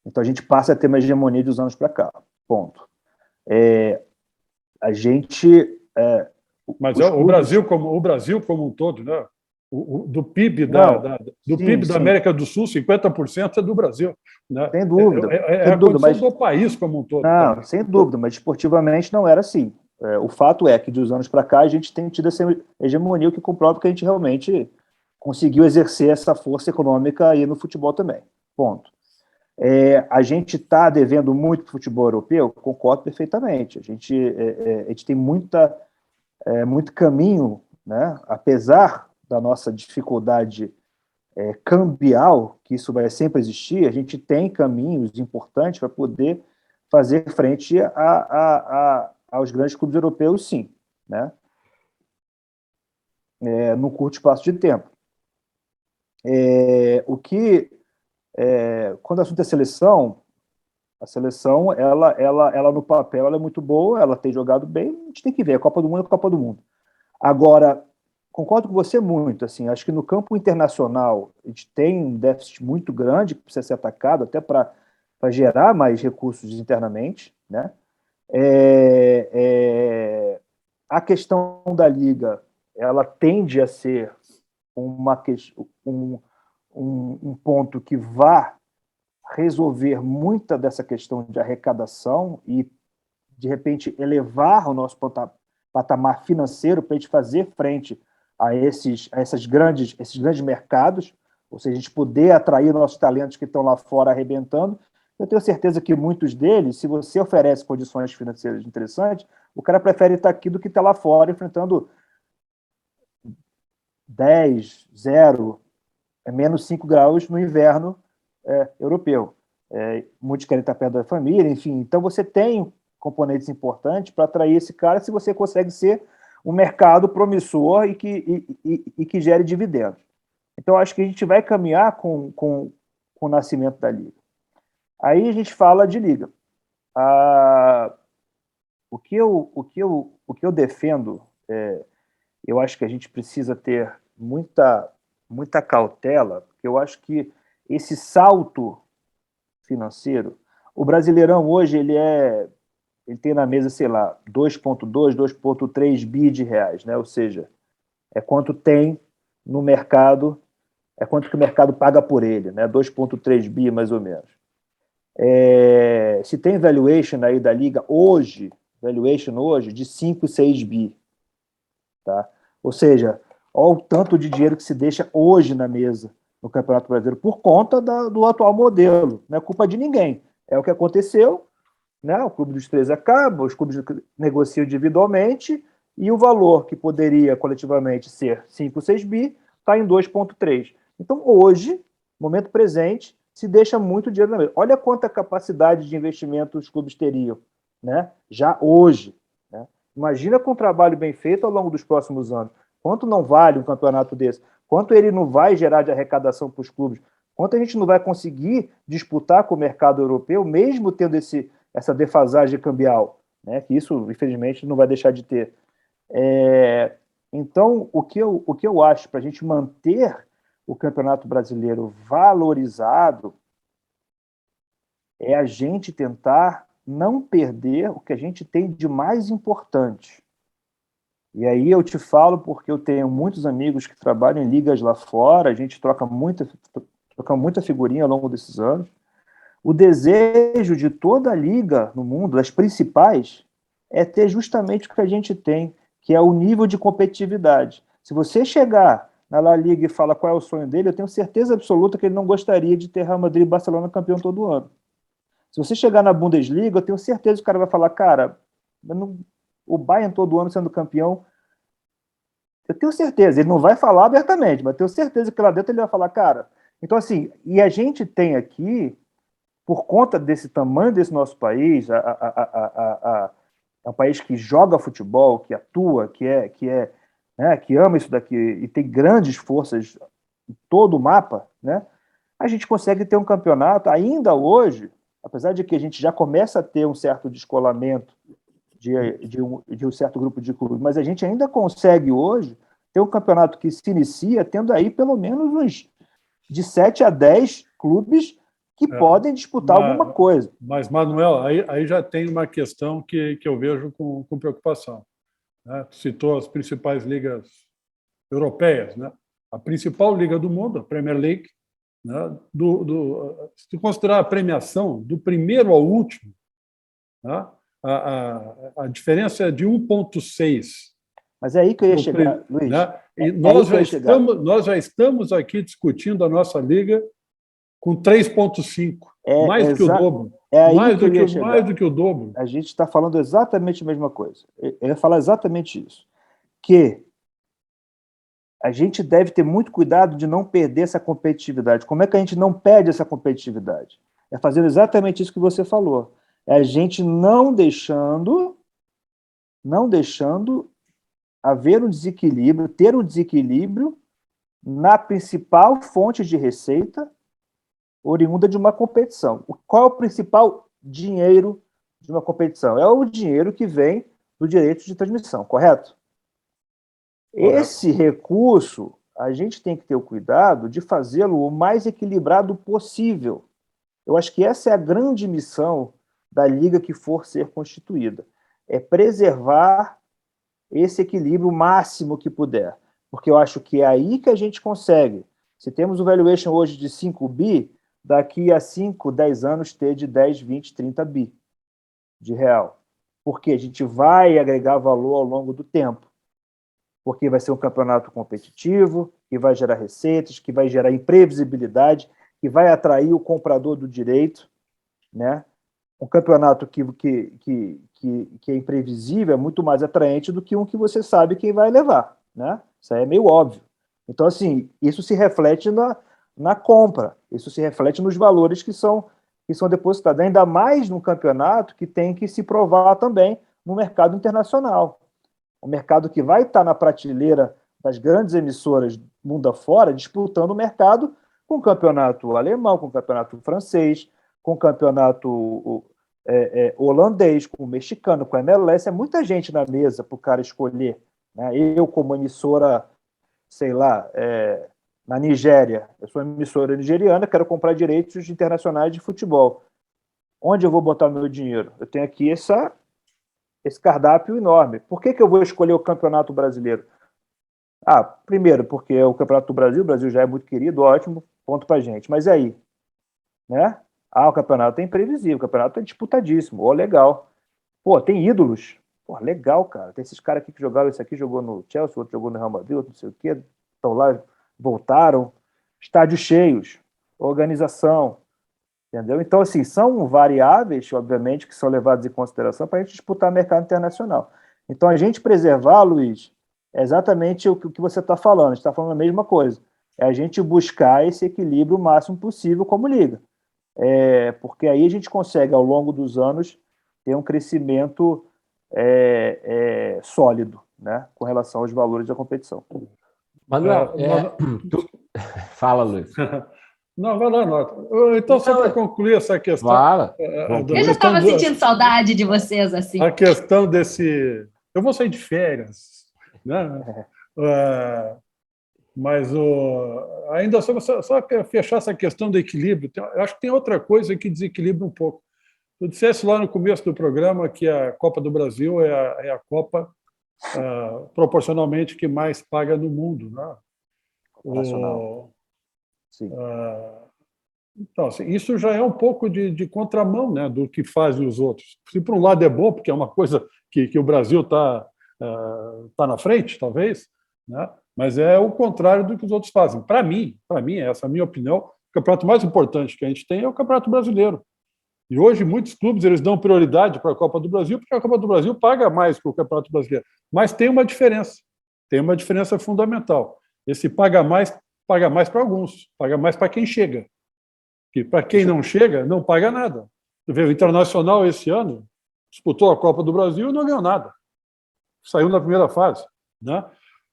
Então a gente passa a ter uma hegemonia de uns anos para cá. Ponto. A gente... Mas o Brasil como um todo, né? Do PIB da América do Sul, 50% é do Brasil. Né? Sem dúvida. A condição do país como um todo. Não, também. Sem dúvida, mas esportivamente não era assim. O fato é que, de uns anos para cá, a gente tem tido essa hegemonia, o que comprova que a gente realmente conseguiu exercer essa força econômica aí no futebol também. Ponto. A gente está devendo muito para o futebol europeu? Concordo perfeitamente. A gente tem muito caminho, né? Apesar da nossa dificuldade cambial, que isso vai sempre existir, a gente tem caminhos importantes para poder fazer frente aos grandes clubes europeus, sim, né? No curto espaço de tempo. Quando o assunto é a seleção, ela no papel, ela é muito boa, ela tem jogado bem, a gente tem que ver, a Copa do Mundo é a Copa do Mundo. Agora, concordo com você muito, assim, acho que no campo internacional a gente tem um déficit muito grande que precisa ser atacado até para gerar mais recursos internamente, né? A questão da Liga, ela tende a ser um ponto que vá resolver muita dessa questão de arrecadação e, de repente, elevar o nosso patamar financeiro para a gente fazer frente a esses grandes mercados, ou seja, a gente poder atrair nossos talentos que estão lá fora arrebentando. Eu tenho certeza que muitos deles, se você oferece condições financeiras interessantes, o cara prefere estar aqui do que estar lá fora enfrentando 10, 0, menos 5 graus no inverno europeu. Muitos querem estar perto da família, enfim. Então, você tem componentes importantes para atrair esse cara se você consegue ser um mercado promissor e que gere dividendos. Então, acho que a gente vai caminhar com o nascimento da Liga. Aí a gente fala de Liga. O que eu defendo, eu acho que a gente precisa ter muita cautela, porque eu acho que esse salto financeiro, o Brasileirão hoje ele tem na mesa, sei lá, 2,2, 2,3 bi de reais, né? Ou seja, é quanto tem no mercado, é quanto que o mercado paga por ele, né? 2,3 bi mais ou menos. Se tem valuation aí da Liga hoje de 5, 6 bi, tá? Ou seja, olha o tanto de dinheiro que se deixa hoje na mesa no Campeonato Brasileiro por conta do atual modelo. Não é culpa de ninguém. É o que aconteceu, né? O Clube dos 13 acaba, os clubes negociam individualmente e o valor que poderia coletivamente ser 5, 6 bi está em 2,3. Então, hoje, momento presente, se deixa muito dinheiro na mesa. Olha quanta capacidade de investimento os clubes teriam, né? Já hoje. Né? Imagina com um trabalho bem feito ao longo dos próximos anos. Quanto não vale um campeonato desse? Quanto ele não vai gerar de arrecadação para os clubes? Quanto a gente não vai conseguir disputar com o mercado europeu, mesmo tendo essa defasagem cambial, né? Que isso, infelizmente, não vai deixar de ter. Então, o que eu acho para a gente manter o Campeonato Brasileiro valorizado é a gente tentar não perder o que a gente tem de mais importante. E aí eu te falo porque eu tenho muitos amigos que trabalham em ligas lá fora, a gente troca muita figurinha ao longo desses anos. O desejo de toda a liga no mundo, das principais, é ter justamente o que a gente tem, que é o nível de competitividade. Se você chegar na La Liga e fala qual é o sonho dele, eu tenho certeza absoluta que ele não gostaria de ter Real Madrid e Barcelona campeão todo ano. Se você chegar na Bundesliga, eu tenho certeza que o cara vai falar, cara, o Bayern todo ano sendo campeão, eu tenho certeza, ele não vai falar abertamente, mas eu tenho certeza que lá dentro ele vai falar, cara. Então, assim, e a gente tem aqui, por conta desse tamanho desse nosso país, é um país que joga futebol, que atua, que ama isso daqui e tem grandes forças em todo o mapa, né? A gente consegue ter um campeonato, ainda hoje, apesar de que a gente já começa a ter um certo descolamento de um certo grupo de clubes, mas a gente ainda consegue hoje ter um campeonato que se inicia tendo aí pelo menos uns de 7 a 10 clubes que podem disputar alguma coisa. Mas, Manuel, aí já tem uma questão que eu vejo com preocupação. Né? Citou as principais ligas europeias. Né? A principal liga do mundo, a Premier League, né? Se considerar a premiação do primeiro ao último, né? A diferença é de 1,6. Mas é aí que eu ia chegar, Luiz. Né? E nós já estamos aqui discutindo a nossa liga com 3,5. Mais do que o dobro. Mais do que o dobro. A gente está falando exatamente a mesma coisa. Eu ia falar exatamente isso. Que a gente deve ter muito cuidado de não perder essa competitividade. Como é que a gente não perde essa competitividade? É fazendo exatamente isso que você falou. É a gente não deixando haver um desequilíbrio, ter um desequilíbrio na principal fonte de receita oriunda de uma competição. Qual é o principal dinheiro de uma competição? É o dinheiro que vem do direito de transmissão, correto? Esse recurso, a gente tem que ter o cuidado de fazê-lo o mais equilibrado possível. Eu acho que essa é a grande missão da liga que for ser constituída. É preservar esse equilíbrio máximo que puder. Porque eu acho que é aí que a gente consegue. Se temos um valuation hoje de 5 bi, daqui a 5, 10 anos ter de 10, 20, 30 bi de real. Porque a gente vai agregar valor ao longo do tempo. Porque vai ser um campeonato competitivo, que vai gerar receitas, que vai gerar imprevisibilidade, que vai atrair o comprador do direito, né? Um campeonato que é imprevisível é muito mais atraente do que um que você sabe quem vai levar, né? Isso aí é meio óbvio. Então, assim, isso se reflete na compra, isso se reflete nos valores que são depositados, ainda mais num campeonato que tem que se provar também no mercado internacional. Um mercado que vai estar na prateleira das grandes emissoras mundo afora, disputando o mercado com o campeonato alemão, com o campeonato francês, com o campeonato holandês, com o mexicano, com a MLS. É muita gente na mesa para o cara escolher, né? Eu, como emissora, sei lá, na Nigéria, eu sou emissora nigeriana, quero comprar direitos internacionais de futebol. Onde eu vou botar o meu dinheiro? Eu tenho aqui esse cardápio enorme. Por que eu vou escolher o Campeonato Brasileiro? Primeiro, porque é o Campeonato do Brasil, o Brasil já é muito querido, ótimo, ponto pra gente. Mas e aí? Né? O campeonato é imprevisível, o campeonato é disputadíssimo, legal. Pô, tem ídolos. Pô, legal, cara. Tem esses caras aqui que jogaram, esse aqui jogou no Chelsea, outro jogou no Real Madrid, outro não sei o quê, estão lá, voltaram. Estádios cheios, organização, entendeu? Então, assim, são variáveis, obviamente, que são levadas em consideração para a gente disputar mercado internacional. Então, a gente preservar, Luiz, é exatamente o que você está falando. A gente está falando a mesma coisa. É a gente buscar esse equilíbrio o máximo possível como liga. Porque aí a gente consegue, ao longo dos anos, ter um crescimento sólido, né, com relação aos valores da competição. Manuel, fala, Luiz. Não, vai lá, Nota. Então, só para concluir essa questão... Fala. Eu já estava sentindo saudade de vocês, assim. A questão desse... Eu vou sair de férias, né? Mas ainda só fechar essa questão do equilíbrio, eu acho que tem outra coisa que desequilibra um pouco. Tu disseste lá no começo do programa que a Copa do Brasil é a Copa proporcionalmente que mais paga no mundo, né? Nacional. Sim. Então, assim, isso já é um pouco de contramão, né, do que fazem os outros. Se por um lado é bom, porque é uma coisa que o Brasil está na frente, talvez, né? Mas é o contrário do que os outros fazem. Para mim, essa é a minha opinião, o campeonato mais importante que a gente tem é o Campeonato Brasileiro. E hoje muitos clubes eles dão prioridade para a Copa do Brasil, porque a Copa do Brasil paga mais que o Campeonato Brasileiro. Mas tem uma diferença fundamental. Esse paga mais para alguns, paga mais para quem chega. Que para quem não chega, não paga nada. Você vê, o Internacional esse ano disputou a Copa do Brasil e não ganhou nada. Saiu na primeira fase, né?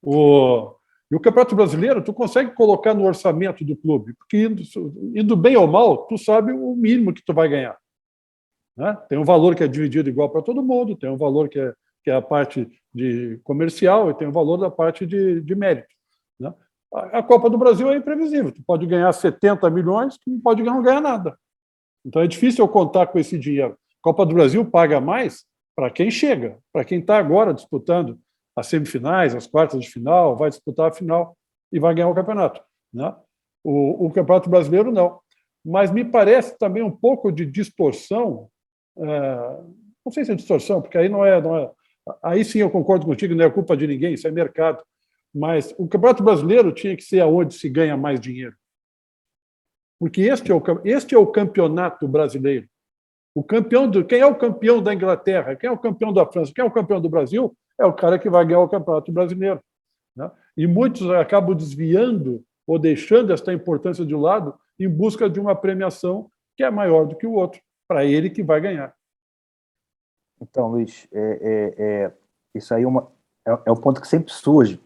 E o Campeonato Brasileiro, tu consegue colocar no orçamento do clube, porque indo bem ou mal, tu sabe o mínimo que tu vai ganhar, né? Tem um valor que é dividido igual para todo mundo, tem um valor que é a parte de comercial e tem um valor da parte de mérito, né? A Copa do Brasil é imprevisível. Tu pode ganhar 70 milhões, tu não pode não ganhar nada. Então é difícil eu contar com esse dinheiro. A Copa do Brasil paga mais para quem chega, para quem está agora disputando as semifinais, as quartas de final, vai disputar a final e vai ganhar o campeonato, né? O Campeonato Brasileiro não. Mas me parece também um pouco de distorção, não sei se é distorção, porque aí não é. Aí sim eu concordo contigo, não é culpa de ninguém, isso é mercado. Mas o Campeonato Brasileiro tinha que ser aonde se ganha mais dinheiro. Porque este é o campeonato brasileiro. Quem é o campeão da Inglaterra? Quem é o campeão da França? Quem é o campeão do Brasil? É o cara que vai ganhar o Campeonato Brasileiro, né? E muitos acabam desviando ou deixando esta importância de lado em busca de uma premiação que é maior do que o outro, para ele que vai ganhar. Então, Luiz, isso aí é um ponto que sempre surge.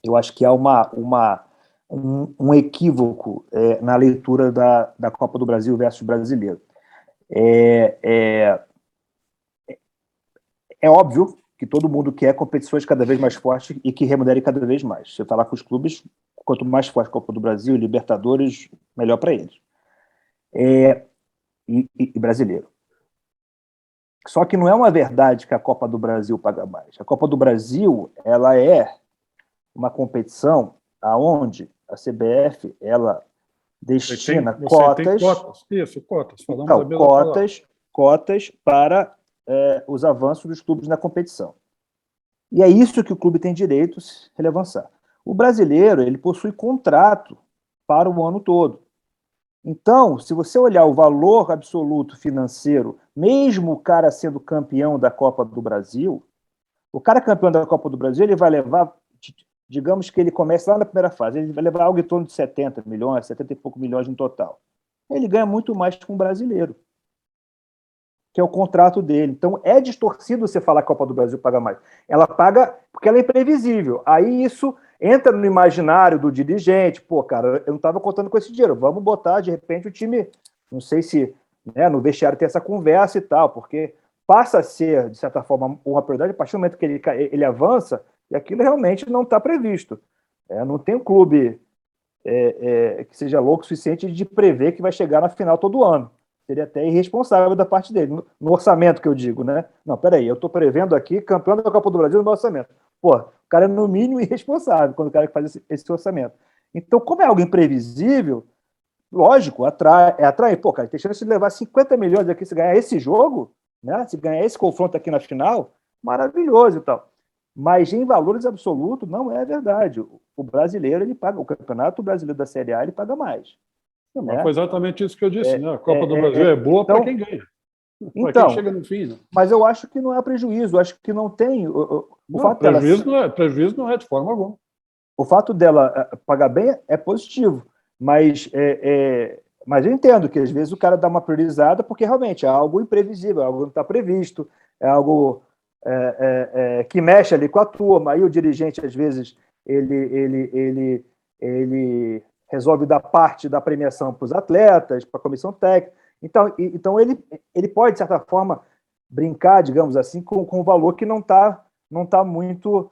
Eu acho que há um equívoco na leitura da Copa do Brasil versus brasileiro. É óbvio que todo mundo quer competições cada vez mais fortes e que remunerem cada vez mais. Você está lá com os clubes, quanto mais forte a Copa do Brasil, Libertadores, melhor para eles. E brasileiro. Só que não é uma verdade que a Copa do Brasil paga mais. A Copa do Brasil, ela é uma competição aonde a CBF ela destina Você tem cotas. cotas. Isso, cotas. Falamos Então, a mesma palavra. cotas para os avanços dos clubes na competição. E é isso que o clube tem direito a se ele avançar. O brasileiro, ele possui contrato para o ano todo. Então, se você olhar o valor absoluto financeiro, mesmo o cara sendo campeão da Copa do Brasil, o cara campeão da Copa do Brasil, ele vai levar, digamos que ele comece lá na primeira fase, ele vai levar algo em torno de 70 milhões, 70 e poucos milhões no total. Ele ganha muito mais que um brasileiro, que é o contrato dele. Então, é distorcido você falar que a Copa do Brasil paga mais. Ela paga porque ela é imprevisível. Aí isso entra no imaginário do dirigente. Pô, cara, eu não estava contando com esse dinheiro. Vamos botar, de repente, o time... Não sei se no vestiário tem essa conversa e tal, porque passa a ser, de certa forma, uma prioridade a partir do momento que ele avança e aquilo realmente não está previsto. Não tem um clube que seja louco o suficiente de prever que vai chegar na final todo ano. Seria até irresponsável da parte dele, no orçamento que eu digo, né? Não, peraí, eu estou prevendo aqui campeão da Copa do Brasil no meu orçamento. Pô, o cara é no mínimo irresponsável quando o cara faz esse orçamento. Então, como é algo imprevisível, lógico, atrai. Pô, cara, tem chance de levar 50 milhões aqui se ganhar esse jogo, né? Se ganhar esse confronto aqui na final, maravilhoso e tal. Mas em valores absolutos, não é verdade. O brasileiro, ele paga, o Campeonato Brasileiro da Série A, ele paga mais. Mas foi exatamente isso que eu disse, né? A Copa do Brasil é boa para quem ganha. Para quem chega no fim. Né? Mas eu acho que não é prejuízo, acho que não tem. Prejuízo não é de forma alguma. O fato dela pagar bem é positivo, mas eu entendo que às vezes o cara dá uma priorizada porque realmente é algo imprevisível, é algo que não está previsto, é algo que mexe ali com a turma. Aí o dirigente, às vezes, ele resolve dar parte da premiação para os atletas, para a comissão técnica. Então ele pode, de certa forma, brincar, digamos assim, com um valor que não está muito,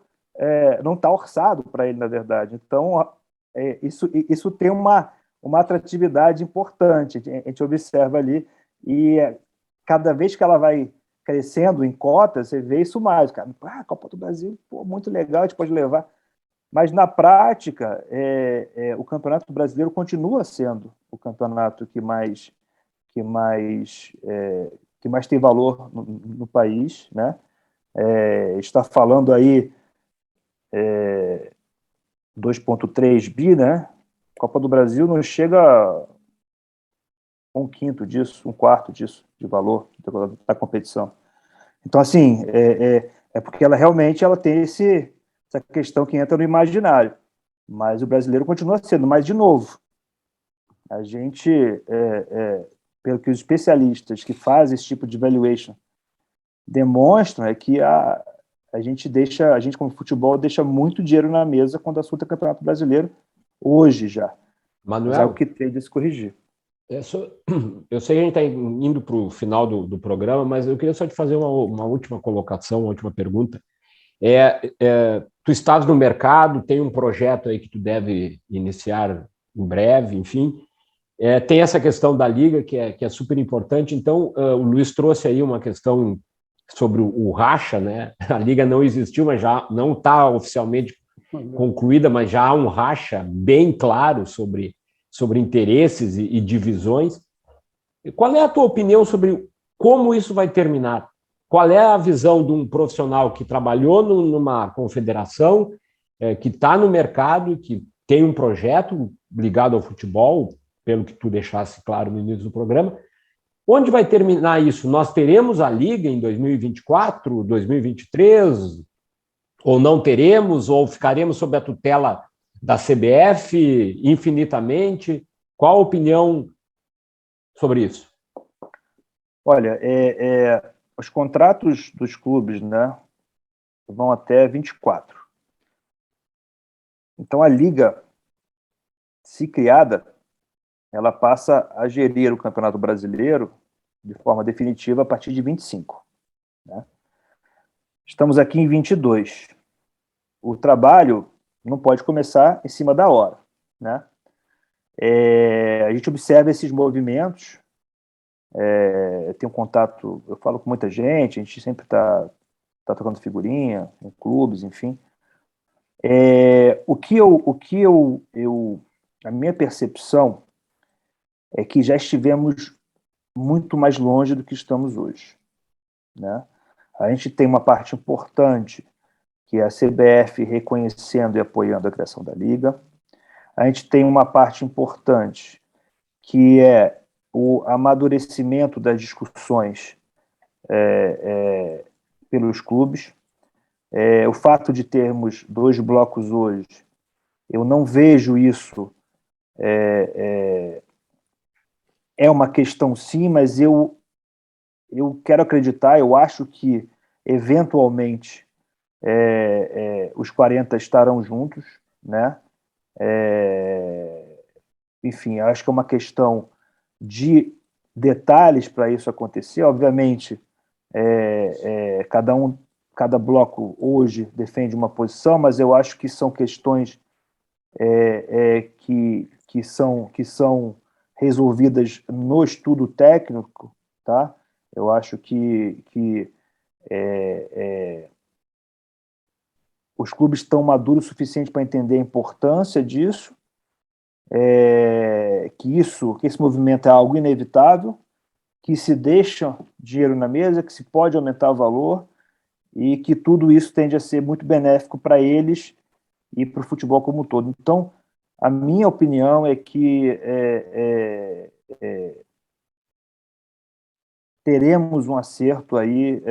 não está orçado para ele, na verdade. Então, isso tem uma atratividade importante, a gente observa ali, e cada vez que ela vai crescendo em cotas, você vê isso mais. Cara, a Copa do Brasil, pô, muito legal, a gente pode levar. Mas, na prática, o Campeonato Brasileiro continua sendo o campeonato que mais tem valor no país, né? Está falando aí 2,3 bi, né? A Copa do Brasil não chega a um quinto disso, um quarto disso de valor da competição. Então, assim, porque ela realmente tem essa questão que entra no imaginário. Mas o brasileiro continua sendo. Mas, de novo, a gente, pelo que os especialistas que fazem esse tipo de valuation demonstram, é que a gente como futebol deixa muito dinheiro na mesa quando o assunto é Campeonato Brasileiro, hoje já. Manuel, mas é o que tem de se corrigir. Eu sei que a gente está indo para o final do programa, mas eu queria só te fazer uma última colocação, uma última pergunta. Tu estás no mercado, tem um projeto aí que tu deve iniciar em breve, enfim. Tem essa questão da Liga, que é super importante. Então, o Luiz trouxe aí uma questão sobre o racha, né? A Liga não existiu, mas já não está oficialmente concluída, mas já há um racha bem claro sobre interesses e divisões. Qual é a tua opinião sobre como isso vai terminar? Qual é a visão de um profissional que trabalhou numa confederação, que está no mercado, que tem um projeto ligado ao futebol, pelo que tu deixasse claro no início do programa? Onde vai terminar isso? Nós teremos a Liga em 2024, 2023? Ou não teremos? Ou ficaremos sob a tutela da CBF infinitamente? Qual a opinião sobre isso? Olha, os contratos dos clubes, né, vão até 24. Então, a Liga, se criada, ela passa a gerir o Campeonato Brasileiro de forma definitiva a partir de 25. Né? Estamos aqui em 22. O trabalho não pode começar em cima da hora. Né? A gente observa esses movimentos, eu tenho contato, eu falo com muita gente, a gente sempre está trocando figurinha em clubes, enfim. A minha percepção é que já estivemos muito mais longe do que estamos hoje, né? A gente tem uma parte importante, que é a CBF reconhecendo e apoiando a criação da Liga. A gente tem uma parte importante, que é o amadurecimento das discussões pelos clubes. O fato de termos 2 blocos hoje, eu não vejo isso... É uma questão, sim, mas eu quero acreditar, eu acho que, eventualmente, os 40 estarão juntos, né? Enfim, acho que é uma questão de detalhes para isso acontecer. Obviamente, cada bloco hoje defende uma posição, mas eu acho que são questões que são resolvidas no estudo técnico, tá? Eu acho que os clubes estão maduros o suficiente para entender a importância disso, que esse movimento é algo inevitável, que se deixa dinheiro na mesa, que se pode aumentar o valor e que tudo isso tende a ser muito benéfico para eles e para o futebol como um todo. Então, a minha opinião é que teremos um acerto aí,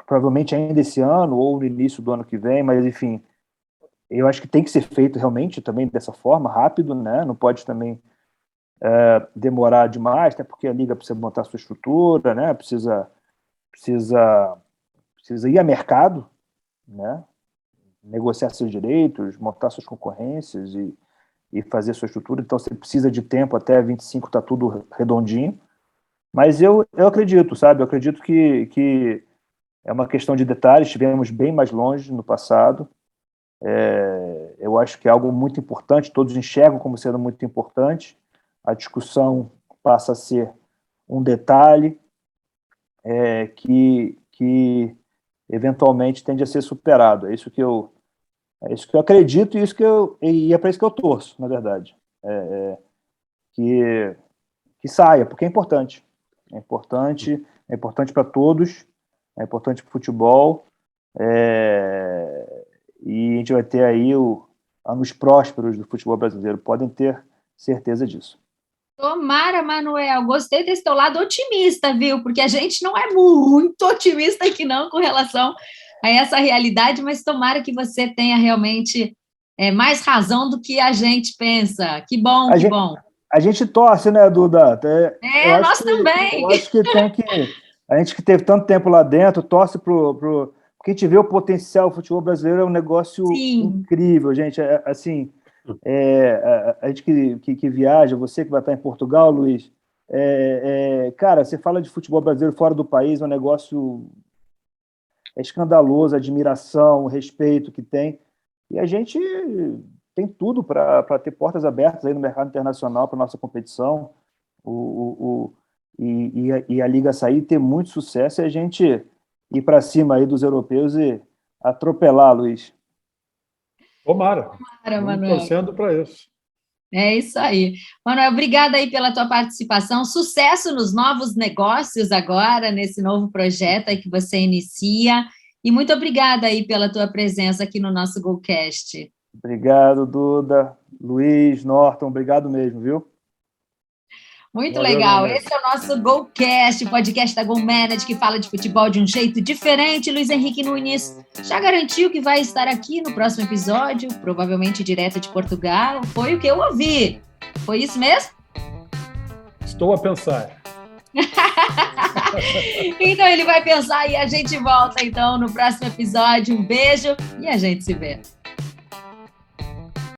provavelmente ainda esse ano ou no início do ano que vem, mas, enfim, eu acho que tem que ser feito realmente também dessa forma, rápido, né? Não pode também demorar demais, até porque a Liga precisa montar sua estrutura, né? Precisa ir a mercado, né? Negociar seus direitos, montar suas concorrências e fazer sua estrutura. Então, você precisa de tempo, até 25 está tudo redondinho. Mas eu acredito, sabe? Eu acredito que é uma questão de detalhes. Estivemos bem mais longe no passado. Eu acho que é algo muito importante, todos enxergam como sendo muito importante. A discussão passa a ser um detalhe que eventualmente tende a ser superado. É isso que eu acredito e é para isso que eu torço, na verdade. Que saia, porque é importante. É importante para todos, é importante para o futebol, e a gente vai ter aí anos prósperos do futebol brasileiro, podem ter certeza disso. Tomara, Manuel, gostei desse teu lado otimista, viu? Porque a gente não é muito otimista aqui não com relação a essa realidade, mas tomara que você tenha realmente mais razão do que a gente pensa. Que bom, bom. A gente torce, né, Duda? Nós também. Eu acho que tem que... A gente que teve tanto tempo lá dentro, torce porque a gente vê o potencial. O futebol brasileiro é um negócio incrível, gente. Assim, a gente que viaja, você que vai estar em Portugal, Luiz, cara, você fala de futebol brasileiro fora do país, é um negócio escandaloso, a admiração, o respeito que tem. E a gente tem tudo para ter portas abertas aí no mercado internacional para nossa competição, e a Liga sair, ter muito sucesso e a gente ir para cima aí dos europeus e atropelar, Luiz. Tomara, Manuel. Torcendo para isso. É isso aí. Manuel, obrigada aí pela tua participação. Sucesso nos novos negócios agora, nesse novo projeto aí que você inicia. E muito obrigada aí pela tua presença aqui no nosso Golcast. Obrigado, Duda, Luiz, Norton, obrigado mesmo, viu? Muito legal. Esse é o nosso Golcast, o podcast da GolManage, que fala de futebol de um jeito diferente. Luiz Henrique Nunes já garantiu que vai estar aqui no próximo episódio, provavelmente direto de Portugal. Foi o que eu ouvi. Foi isso mesmo? Estou a pensar. Então ele vai pensar e a gente volta então no próximo episódio. Um beijo e a gente se vê.